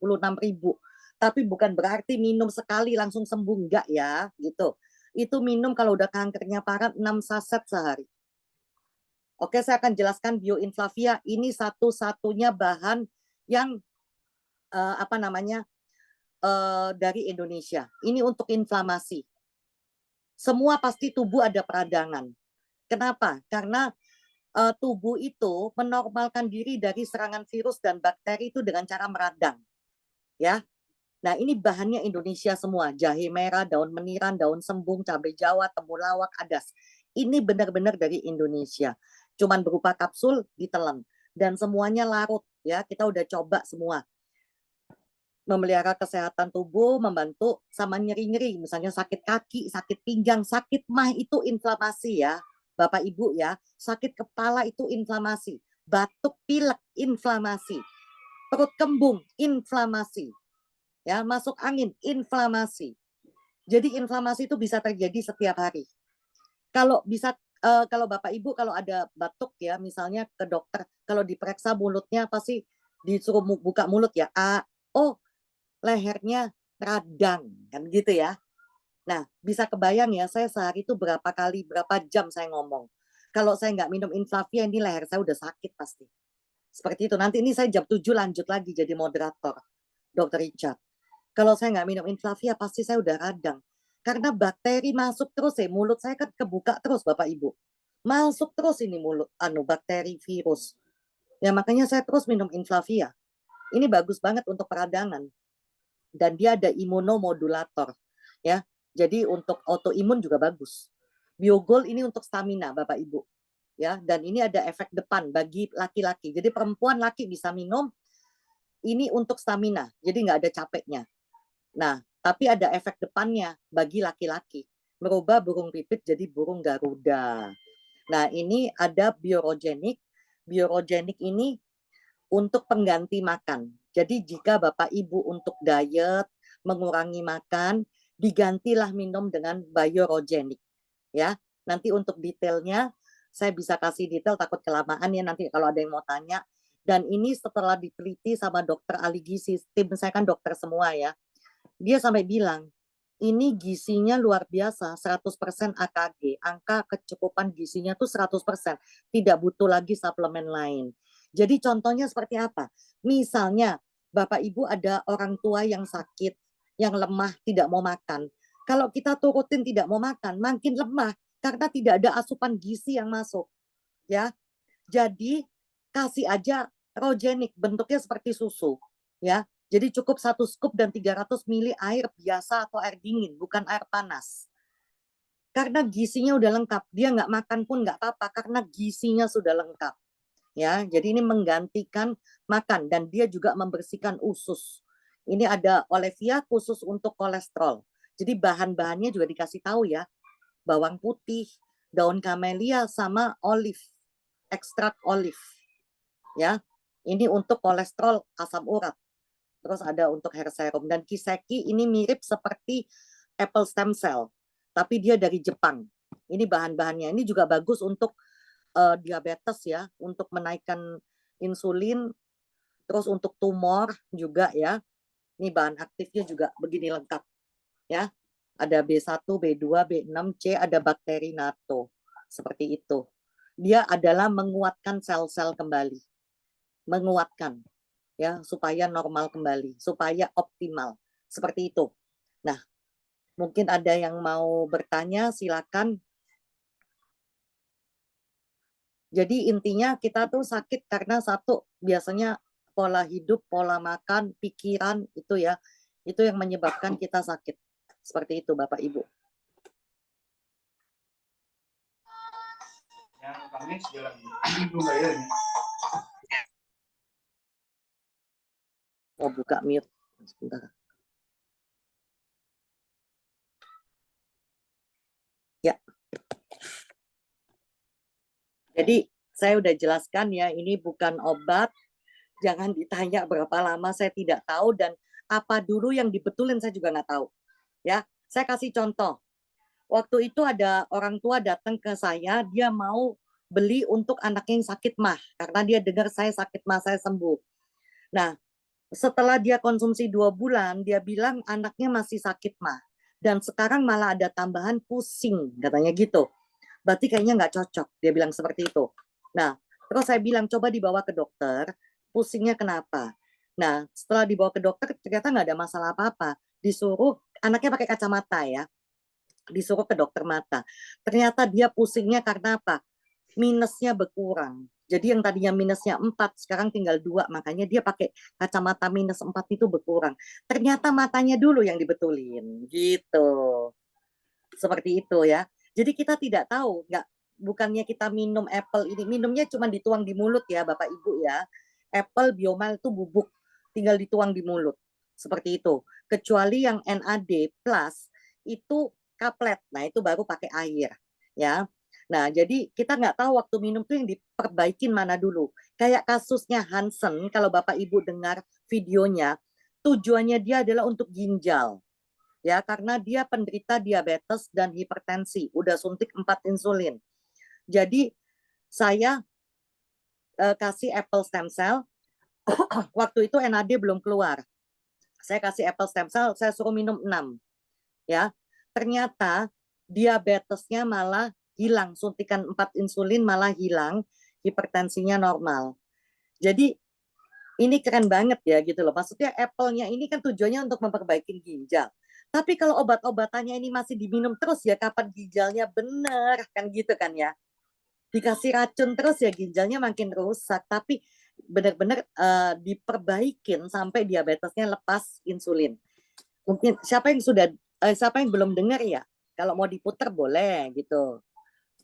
Tapi bukan berarti minum sekali langsung sembuh, enggak ya, gitu. Itu minum kalau udah kankernya parah 6 saset sehari. Oke, saya akan jelaskan Bioinflavia. Ini satu-satunya bahan yang dari Indonesia. Ini untuk inflamasi. Semua pasti tubuh ada peradangan. Kenapa? Karena tubuh itu menormalkan diri dari serangan virus dan bakteri itu dengan cara meradang. Ya. Nah, ini bahannya Indonesia semua. Jahe merah, daun meniran, daun sembung, cabai Jawa, temulawak, adas. Ini benar-benar dari Indonesia. Cuman berupa kapsul ditelan dan semuanya larut ya. Kita udah coba semua. Memelihara kesehatan tubuh, membantu sama nyeri-nyeri, misalnya sakit kaki, sakit pinggang, sakit mah itu inflamasi ya, Bapak Ibu ya, sakit kepala itu inflamasi, batuk pilek inflamasi, perut kembung inflamasi, ya masuk angin inflamasi. Jadi inflamasi itu bisa terjadi setiap hari. Kalau bisa kalau Bapak Ibu kalau ada batuk ya, misalnya ke dokter, kalau diperiksa mulutnya pasti disuruh buka mulut ya, lehernya radang kan gitu ya. Nah, bisa kebayang ya, saya sehari itu berapa jam saya ngomong. Kalau saya nggak minum Inflavia, ini leher saya udah sakit pasti. Seperti itu. Nanti ini saya jam 7 lanjut lagi jadi moderator, Dr. Richard. Kalau saya nggak minum Inflavia, pasti saya udah radang. Karena bakteri masuk terus ya, mulut saya kan kebuka terus Bapak Ibu. Masuk terus ini mulut, bakteri, virus. Ya makanya saya terus minum Inflavia. Ini bagus banget untuk peradangan. Dan dia ada imunomodulator ya. Jadi untuk autoimun juga bagus. Biogol ini untuk stamina Bapak Ibu. Ya, dan ini ada efek depan bagi laki-laki. Jadi perempuan laki bisa minum ini untuk stamina. Jadi nggak ada capeknya. Nah, tapi ada efek depannya bagi laki-laki. Merubah burung pipit jadi burung Garuda. Nah, ini ada biorogenik. Biorogenik ini untuk pengganti makan. Jadi jika Bapak Ibu untuk diet, mengurangi makan, digantilah minum dengan biorogenik. Ya, nanti untuk detailnya saya bisa kasih detail, takut kelamaan ya nanti kalau ada yang mau tanya. Dan ini setelah diteliti sama dokter ahli gizi, tim saya kan dokter semua ya. Dia sampai bilang, ini gizinya luar biasa, 100% AKG, angka kecukupan gizinya tuh 100%, tidak butuh lagi suplemen lain. Jadi contohnya seperti apa? Misalnya Bapak Ibu ada orang tua yang sakit, yang lemah, tidak mau makan. Kalau kita turutin tidak mau makan, makin lemah karena tidak ada asupan gizi yang masuk. Ya, jadi kasih aja rogenik, bentuknya seperti susu. Ya, jadi cukup 1 scoop dan 300 ml air biasa atau air dingin, bukan air panas. Karena gizinya udah lengkap, dia nggak makan pun nggak apa-apa karena gizinya sudah lengkap. Ya, jadi ini menggantikan makan dan dia juga membersihkan usus. Ini ada Olivia khusus untuk kolesterol. Jadi bahan-bahannya juga dikasih tahu ya. Bawang putih, daun kamelia sama olive, ekstrak olive. Ya, ini untuk kolesterol asam urat. Terus ada untuk hair serum dan Kiseki ini mirip seperti apple stem cell, tapi dia dari Jepang. Ini bahan-bahannya. Ini juga bagus untuk diabetes ya, untuk menaikkan insulin, Terus untuk tumor juga ya. Ini bahan aktifnya juga begini lengkap ya. Ada B1, B2, B6, C, ada bakteri NATO. Seperti itu. Dia adalah menguatkan sel-sel kembali. Menguatkan ya supaya normal kembali, supaya optimal. Seperti itu. Nah, mungkin ada yang mau bertanya, silakan. Jadi intinya kita tuh sakit karena satu, biasanya pola hidup, pola makan, pikiran itu ya, itu yang menyebabkan kita sakit. Seperti itu Bapak Ibu. Oh, buka mute. Sebentar. Ya. Jadi saya udah jelaskan ya, ini bukan obat. Jangan ditanya berapa lama, saya tidak tahu, dan apa dulu yang dibetulin saya juga nggak tahu. Ya, saya kasih contoh. Waktu itu ada orang tua datang ke saya, dia mau beli untuk anaknya yang sakit mah, karena dia dengar saya sakit mah, saya sembuh. Nah, setelah dia konsumsi 2 bulan, dia bilang anaknya masih sakit mah. Dan sekarang malah ada tambahan pusing, katanya gitu. Berarti kayaknya nggak cocok, dia bilang seperti itu. Nah, terus saya bilang coba dibawa ke dokter, pusingnya kenapa? Nah, setelah dibawa ke dokter ternyata nggak ada masalah apa-apa. Disuruh, anaknya pakai kacamata ya, disuruh ke dokter mata. Ternyata dia pusingnya karena apa? Minusnya berkurang. Jadi yang tadinya minusnya 4, sekarang tinggal 2. Makanya dia pakai kacamata minus 4 itu berkurang. Ternyata matanya dulu yang dibetulin. Gitu. Seperti itu ya. Jadi kita tidak tahu, bukannya kita minum apple ini, minumnya cuma dituang di mulut ya Bapak Ibu ya. Apple Biomal itu bubuk, tinggal dituang di mulut. Seperti itu. Kecuali yang NAD plus itu kaplet. Nah, itu baru pakai air ya. Nah, jadi kita nggak tahu waktu minum tuh yang diperbaikin mana dulu. Kayak kasusnya Hansen, kalau Bapak Ibu dengar videonya, tujuannya dia adalah untuk ginjal. Ya, karena dia penderita diabetes dan hipertensi, udah suntik 4 insulin. Jadi saya kasih apple stem cell, waktu itu NAD belum keluar. Saya kasih apple stem cell, saya suruh minum 6. Ya, ternyata diabetesnya malah hilang, suntikan 4 insulin malah hilang, hipertensinya normal. Jadi ini keren banget ya gitu loh. Maksudnya apple-nya ini kan tujuannya untuk memperbaiki ginjal. Tapi kalau obat-obatannya ini masih diminum terus ya kapan ginjalnya bener kan gitu kan ya. Dikasih racun terus ya ginjalnya makin rusak. Tapi benar-benar diperbaikin sampai diabetesnya lepas insulin. Mungkin siapa yang belum dengar ya? Kalau mau diputar boleh gitu.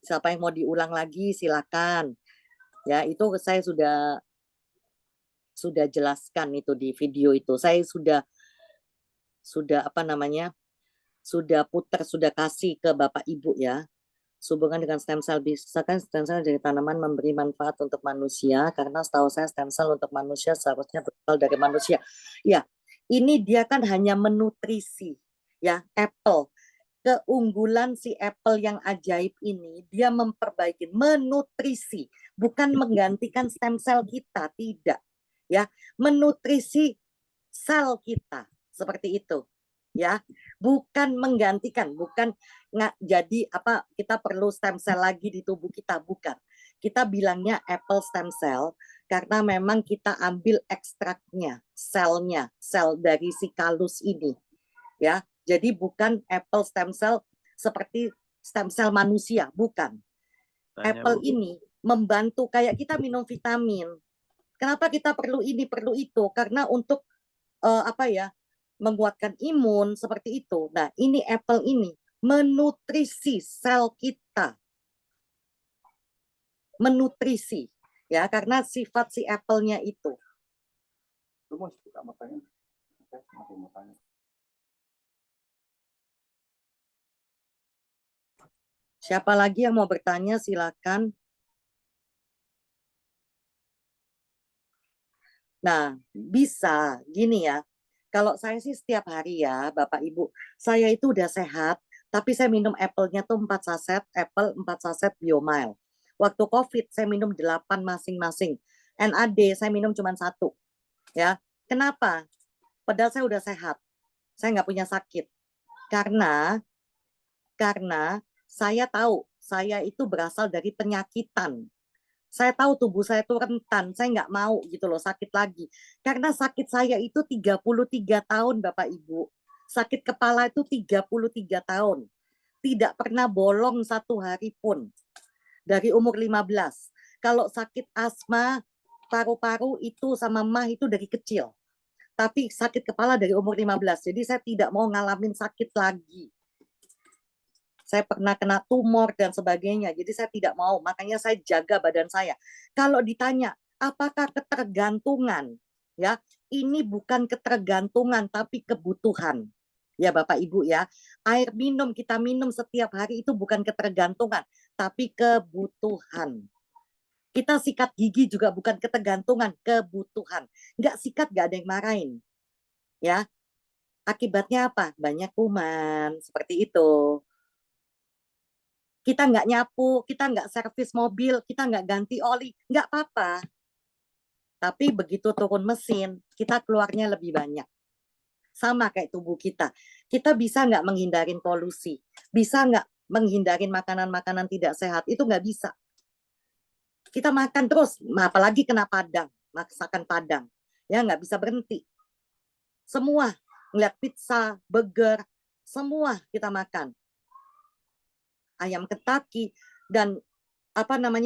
Siapa yang mau diulang lagi silakan. Ya, itu saya sudah jelaskan itu di video itu. Saya sudah apa namanya? Sudah putar, sudah kasih ke Bapak Ibu ya. Sehubungan dengan stem cell, bisa kan stem cell dari tanaman memberi manfaat untuk manusia, karena setahu saya stem cell untuk manusia seharusnya berasal dari manusia. Ya, ini dia kan hanya menutrisi ya apple. Keunggulan si apple yang ajaib ini, dia memperbaiki, menutrisi, bukan menggantikan stem cell kita, tidak. Ya, menutrisi sel kita seperti itu. Ya, bukan menggantikan, bukan jadi apa kita perlu stem cell lagi di tubuh kita, bukan. Kita bilangnya apple stem cell karena memang kita ambil ekstraknya, selnya, sel dari si kalus ini. Ya, jadi bukan apple stem cell seperti stem cell manusia, bukan. Apple ini membantu kayak kita minum vitamin. Kenapa kita perlu ini, perlu itu? Karena untuk apa ya, menguatkan imun seperti itu. Nah, ini apple ini menutrisi sel kita. Menutrisi ya, karena sifat si apple-nya itu. Lu mau buka matanya? Oke, matanya. Siapa lagi yang mau bertanya silakan. Nah, bisa gini ya. Kalau saya sih setiap hari ya, Bapak Ibu, saya itu udah sehat, tapi saya minum apple-nya tuh 4 saset, apple 4 saset Biomile. Waktu COVID saya minum 8 masing-masing. NAD saya minum cuma 1. Ya, kenapa? Padahal saya udah sehat. Saya nggak punya sakit. Karena saya tahu saya itu berasal dari penyakitan. Saya tahu tubuh saya itu rentan, saya nggak mau gitu loh sakit lagi. Karena sakit saya itu 33 tahun Bapak Ibu. Sakit kepala itu 33 tahun. Tidak pernah bolong satu hari pun. Dari umur 15. Kalau sakit asma, paru-paru itu sama mah itu dari kecil. Tapi sakit kepala dari umur 15. Jadi saya tidak mau ngalamin sakit lagi. Saya pernah kena tumor dan sebagainya. Jadi saya tidak mau, makanya saya jaga badan saya. Kalau ditanya, apakah ketergantungan? Ya, ini bukan ketergantungan tapi kebutuhan. Ya Bapak Ibu ya, air minum kita minum setiap hari itu bukan ketergantungan, tapi kebutuhan. Kita sikat gigi juga bukan ketergantungan, kebutuhan. Nggak sikat nggak ada yang marahin. Ya, akibatnya apa? Banyak kuman, seperti itu. Kita nggak nyapu, kita nggak servis mobil, kita nggak ganti oli, nggak apa-apa. Tapi begitu turun mesin, kita keluarnya lebih banyak. Sama kayak tubuh kita. Kita bisa nggak menghindarin polusi? Bisa nggak menghindarin makanan-makanan tidak sehat? Itu nggak bisa. Kita makan terus, apalagi kena Padang, masakan Padang. Ya nggak bisa berhenti. Semua, ngeliat pizza, burger, semua kita makan. Ayam Kentucky dan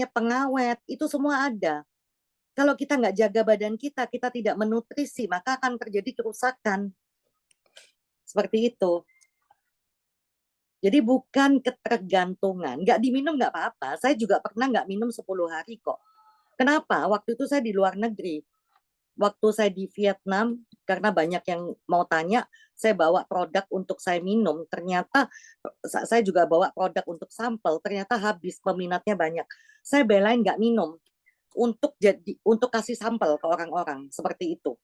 pengawet itu semua ada. Kalau kita nggak jaga badan kita tidak menutrisi, maka akan terjadi kerusakan. Seperti itu. Jadi bukan ketergantungan. Nggak diminum nggak apa-apa. Saya juga pernah nggak minum 10 hari kok. Kenapa? Waktu itu saya di luar negeri. Waktu saya di Vietnam, karena banyak yang mau tanya, saya bawa produk untuk saya minum. Ternyata saya juga bawa produk untuk sampel. Ternyata habis, peminatnya banyak. Saya belain nggak minum untuk kasih sampel ke orang-orang seperti itu.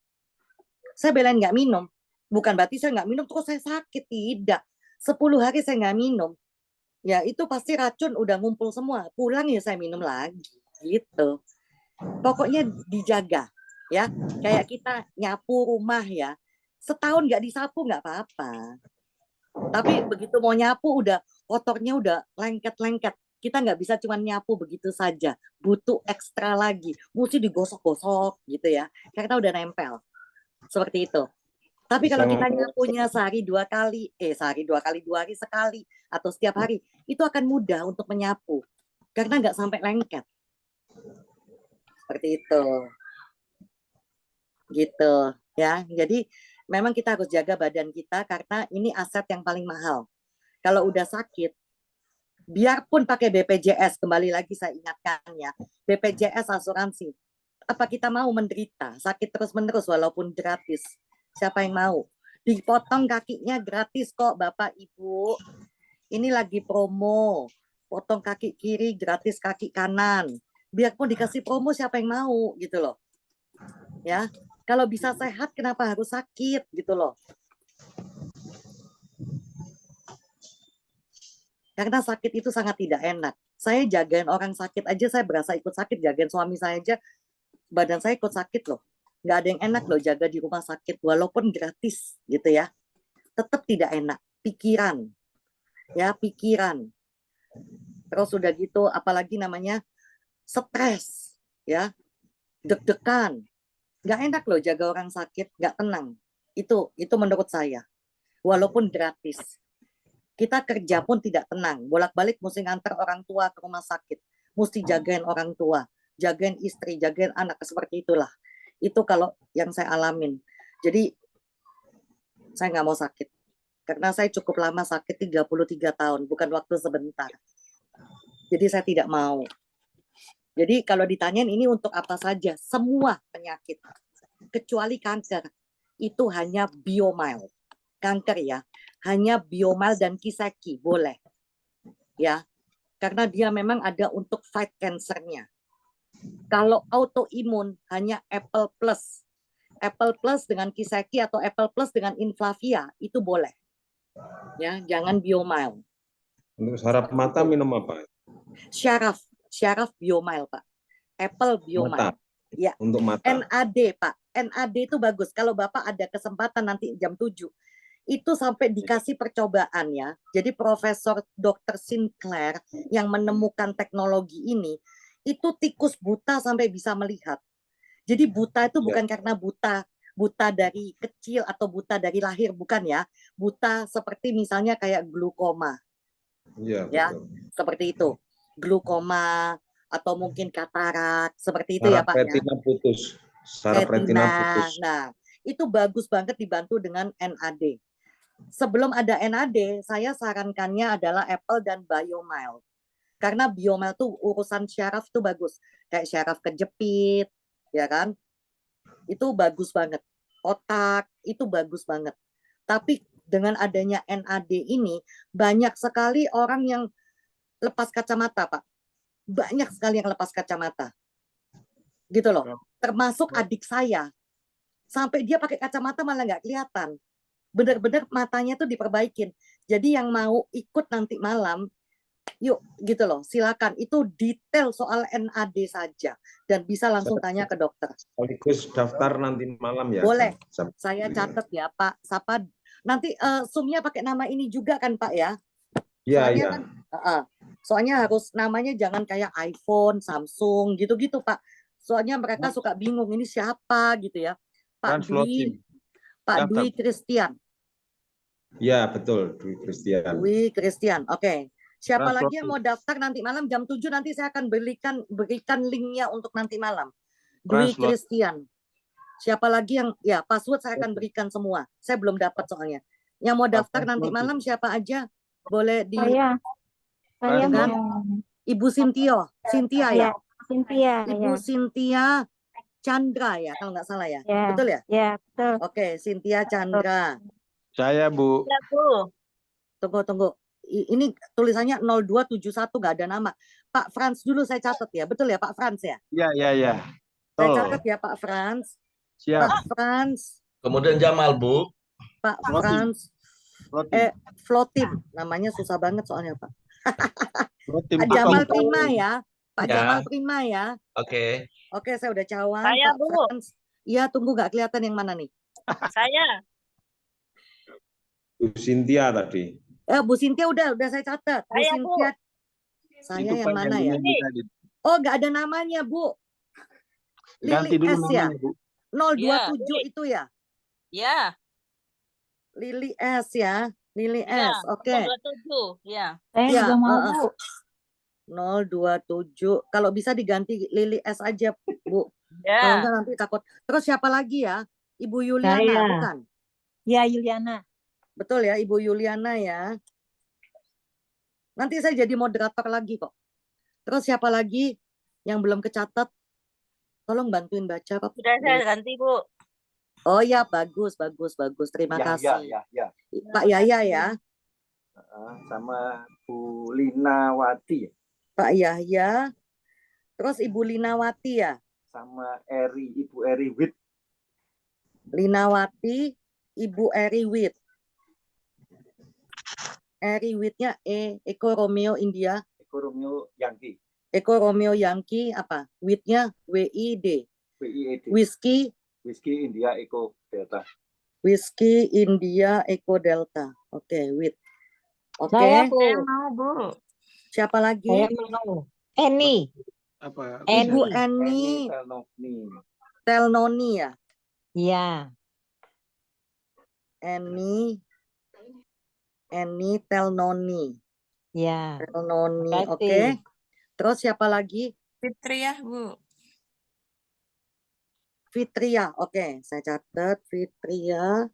Saya belain nggak minum. Bukan berarti saya nggak minum terus saya sakit, tidak. 10 hari saya nggak minum. Ya itu pasti racun udah ngumpul semua. Pulang ya saya minum lagi. Gitu. Pokoknya dijaga. Ya, kayak kita nyapu rumah ya, setahun nggak disapu nggak apa-apa. Tapi begitu mau nyapu udah kotornya udah lengket-lengket. Kita nggak bisa cuma nyapu begitu saja, butuh ekstra lagi, mesti digosok-gosok gitu ya, karena udah nempel. Seperti itu. Tapi Bisa kalau kita ngomong nyapunya sehari 2 kali, 2 hari sekali, atau setiap hari, itu akan mudah untuk menyapu, karena nggak sampai lengket. Seperti itu. Gitu ya. Jadi memang kita harus jaga badan kita karena ini aset yang paling mahal. Kalau udah sakit, biarpun pakai BPJS, kembali lagi saya ingatkan ya, BPJS asuransi. Apa kita mau menderita sakit terus-menerus walaupun gratis? Siapa yang mau? Dipotong kakinya gratis kok Bapak Ibu. Ini lagi promo. Potong kaki kiri gratis kaki kanan. Biarpun dikasih promo siapa yang mau gitu loh. Ya, kalau bisa sehat kenapa harus sakit gitu loh. Karena sakit itu sangat tidak enak. Saya jagain orang sakit aja saya berasa ikut sakit, jagain suami saya aja badan saya ikut sakit loh. Nggak ada yang enak loh jaga di rumah sakit walaupun gratis gitu ya. Tetap tidak enak. Pikiran. Ya, pikiran. Terus udah gitu apalagi namanya stres ya. Deg-degan. Nggak enak loh jaga orang sakit, nggak tenang. Itu menurut saya. Walaupun gratis. Kita kerja pun tidak tenang. Bolak-balik mesti nganter orang tua ke rumah sakit. Mesti jagain orang tua, jagain istri, jagain anak, seperti itulah. Itu kalau yang saya alamin. Jadi saya nggak mau sakit. Karena saya cukup lama sakit 33 tahun, bukan waktu sebentar. Jadi saya tidak mau. Jadi kalau ditanyain ini untuk apa saja, semua penyakit. Kecuali kanker. Itu hanya biomild. Kanker ya, hanya biomild dan kiseki boleh. Ya, karena dia memang ada untuk fight cancernya. Kalau autoimun hanya Apple Plus. Apple Plus dengan kiseki atau Apple Plus dengan inflavia itu boleh. Ya, jangan biomild. untuk saraf mata minum apa? Syaraf biomild, Pak. Apple biomild. Mata. Ya. Untuk mata. NAD, Pak. NAD itu bagus. Kalau Bapak ada kesempatan nanti jam 7, itu sampai dikasih percobaan ya. Jadi Profesor Dr. Sinclair yang menemukan teknologi ini, itu tikus buta sampai bisa melihat. Jadi buta itu bukan karena buta dari kecil atau buta dari lahir, bukan ya. Buta seperti misalnya kayak glukoma. Iya, Ya, betul. seperti itu. Glukoma atau mungkin katarak, seperti itu ya Saraf Pak ya. retina putus. Saraf retina putus. Nah, itu bagus banget dibantu dengan NAD. Sebelum ada NAD, saya sarankannya adalah Apple dan Biomile. Karena Biomile tuh urusan syaraf tuh bagus. Kayak syaraf kejepit, ya kan? Itu bagus banget. Otak, itu bagus banget. Tapi dengan adanya NAD ini, banyak sekali orang yang lepas kacamata, Pak. Banyak sekali yang lepas kacamata. Gitu loh. Termasuk adik saya. Sampai dia pakai kacamata malah nggak kelihatan. Benar-benar matanya tuh diperbaikin. Jadi yang mau ikut nanti malam, yuk gitu loh, silakan. Itu detail soal NAD saja dan bisa langsung tanya ke dokter. Sekaligus daftar nanti malam ya. Boleh, Kang? saya catat ya Pak. Sapa nanti Zoom-nya pakai nama ini juga kan Pak ya? Iya, Soalnya iya. kan, soalnya harus namanya jangan kayak iPhone, Samsung gitu-gitu Pak. Soalnya mereka suka bingung ini siapa gitu ya. Pak Dwi, Pak Dwi Christian. Iya, betul. Dwi Christian. Dwi Christian. Oke. Siapa lagi yang mau daftar nanti malam jam 7 nanti saya akan berikan linknya untuk nanti malam. Dwi Christian. Siapa lagi yang ya password saya akan berikan semua. Saya belum dapat soalnya. Yang mau daftar nanti malam siapa aja boleh di Saya dengan mau. Ibu Cynthia ya. Cynthia. Ibu Cynthia Chandra ya kalau nggak salah ya. Betul ya? Ya, betul. Oke, Cynthia Chandra. Saya, Bu. Ya, Bu. Tunggu. Ini tulisannya 0271 nggak ada nama. Pak Frans dulu saya catat ya. Betul ya Pak Frans ya? Iya. Saya catat ya Pak Frans. Siap. Pak Frans. Kemudian Jamal, Bu. Pak Flotim. Frans. Flotim. Namanya susah banget soalnya Pak. Pak Jamal Prima ya. Pak Ya. Jamal Prima ya. Oke. Oke, saya udah cawan. Saya, Pak Bu. Frans. Iya, tunggu nggak kelihatan yang mana nih. Saya. Bu Cynthia tadi. Bu Cynthia udah saya catat. Bu Saya, Bu. Cynthia. Saya yang mana ya? Oh, nggak ada namanya, Bu. Ganti Lili dulu S ya. namanya, Bu. 027 itu ya. Ya. Lili S ya. Lili S. Oke. 27. Ya. Saya juga mau, Bu. 027. Kalau bisa diganti Lili S aja, Bu. Kalau enggak nanti takut. Terus siapa lagi ya? Ibu Yuliana, Saya. bukan? Ya, Yuliana. Betul ya, Ibu Yuliana ya. Nanti saya jadi moderator lagi kok. Terus siapa lagi yang belum kecatat? Tolong bantuin baca kok. Sudah saya ganti, Bu. Oh ya, bagus. Terima kasih. Ya. Pak Yaya ya. Sama Bu Linawati. Pak Yahya. Terus Ibu Linawati ya. Sama Ibu Eri Wit. Linawati, Ibu Eri Wit. Eri Witnya Eko Romeo India. Eko Romeo Yankee. Eko Romeo Yankee apa? Witnya WID. WIED. Whiskey India Eko Delta. Whiskey India Eko Delta. Oke, Wit. Oke. Saya mau, Bu. Siapa lagi? Saya mau. Eni. Apa? Ibu Eni Eni Telnoni ya. Iya. Eni Telnoni. Iya. Telnoni. Makasih. Oke. Terus siapa lagi? Fitria, Bu. Fitria. Oke, saya catat Fitria.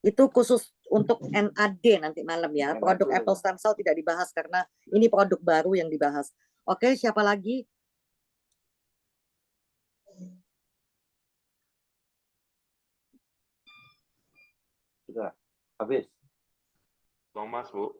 Itu khusus untuk NAD nanti malam ya. Produk Apple Stem Cell tidak dibahas karena ini produk baru yang dibahas. Oke, siapa lagi? Sudah. Habis. Thomas, Bu.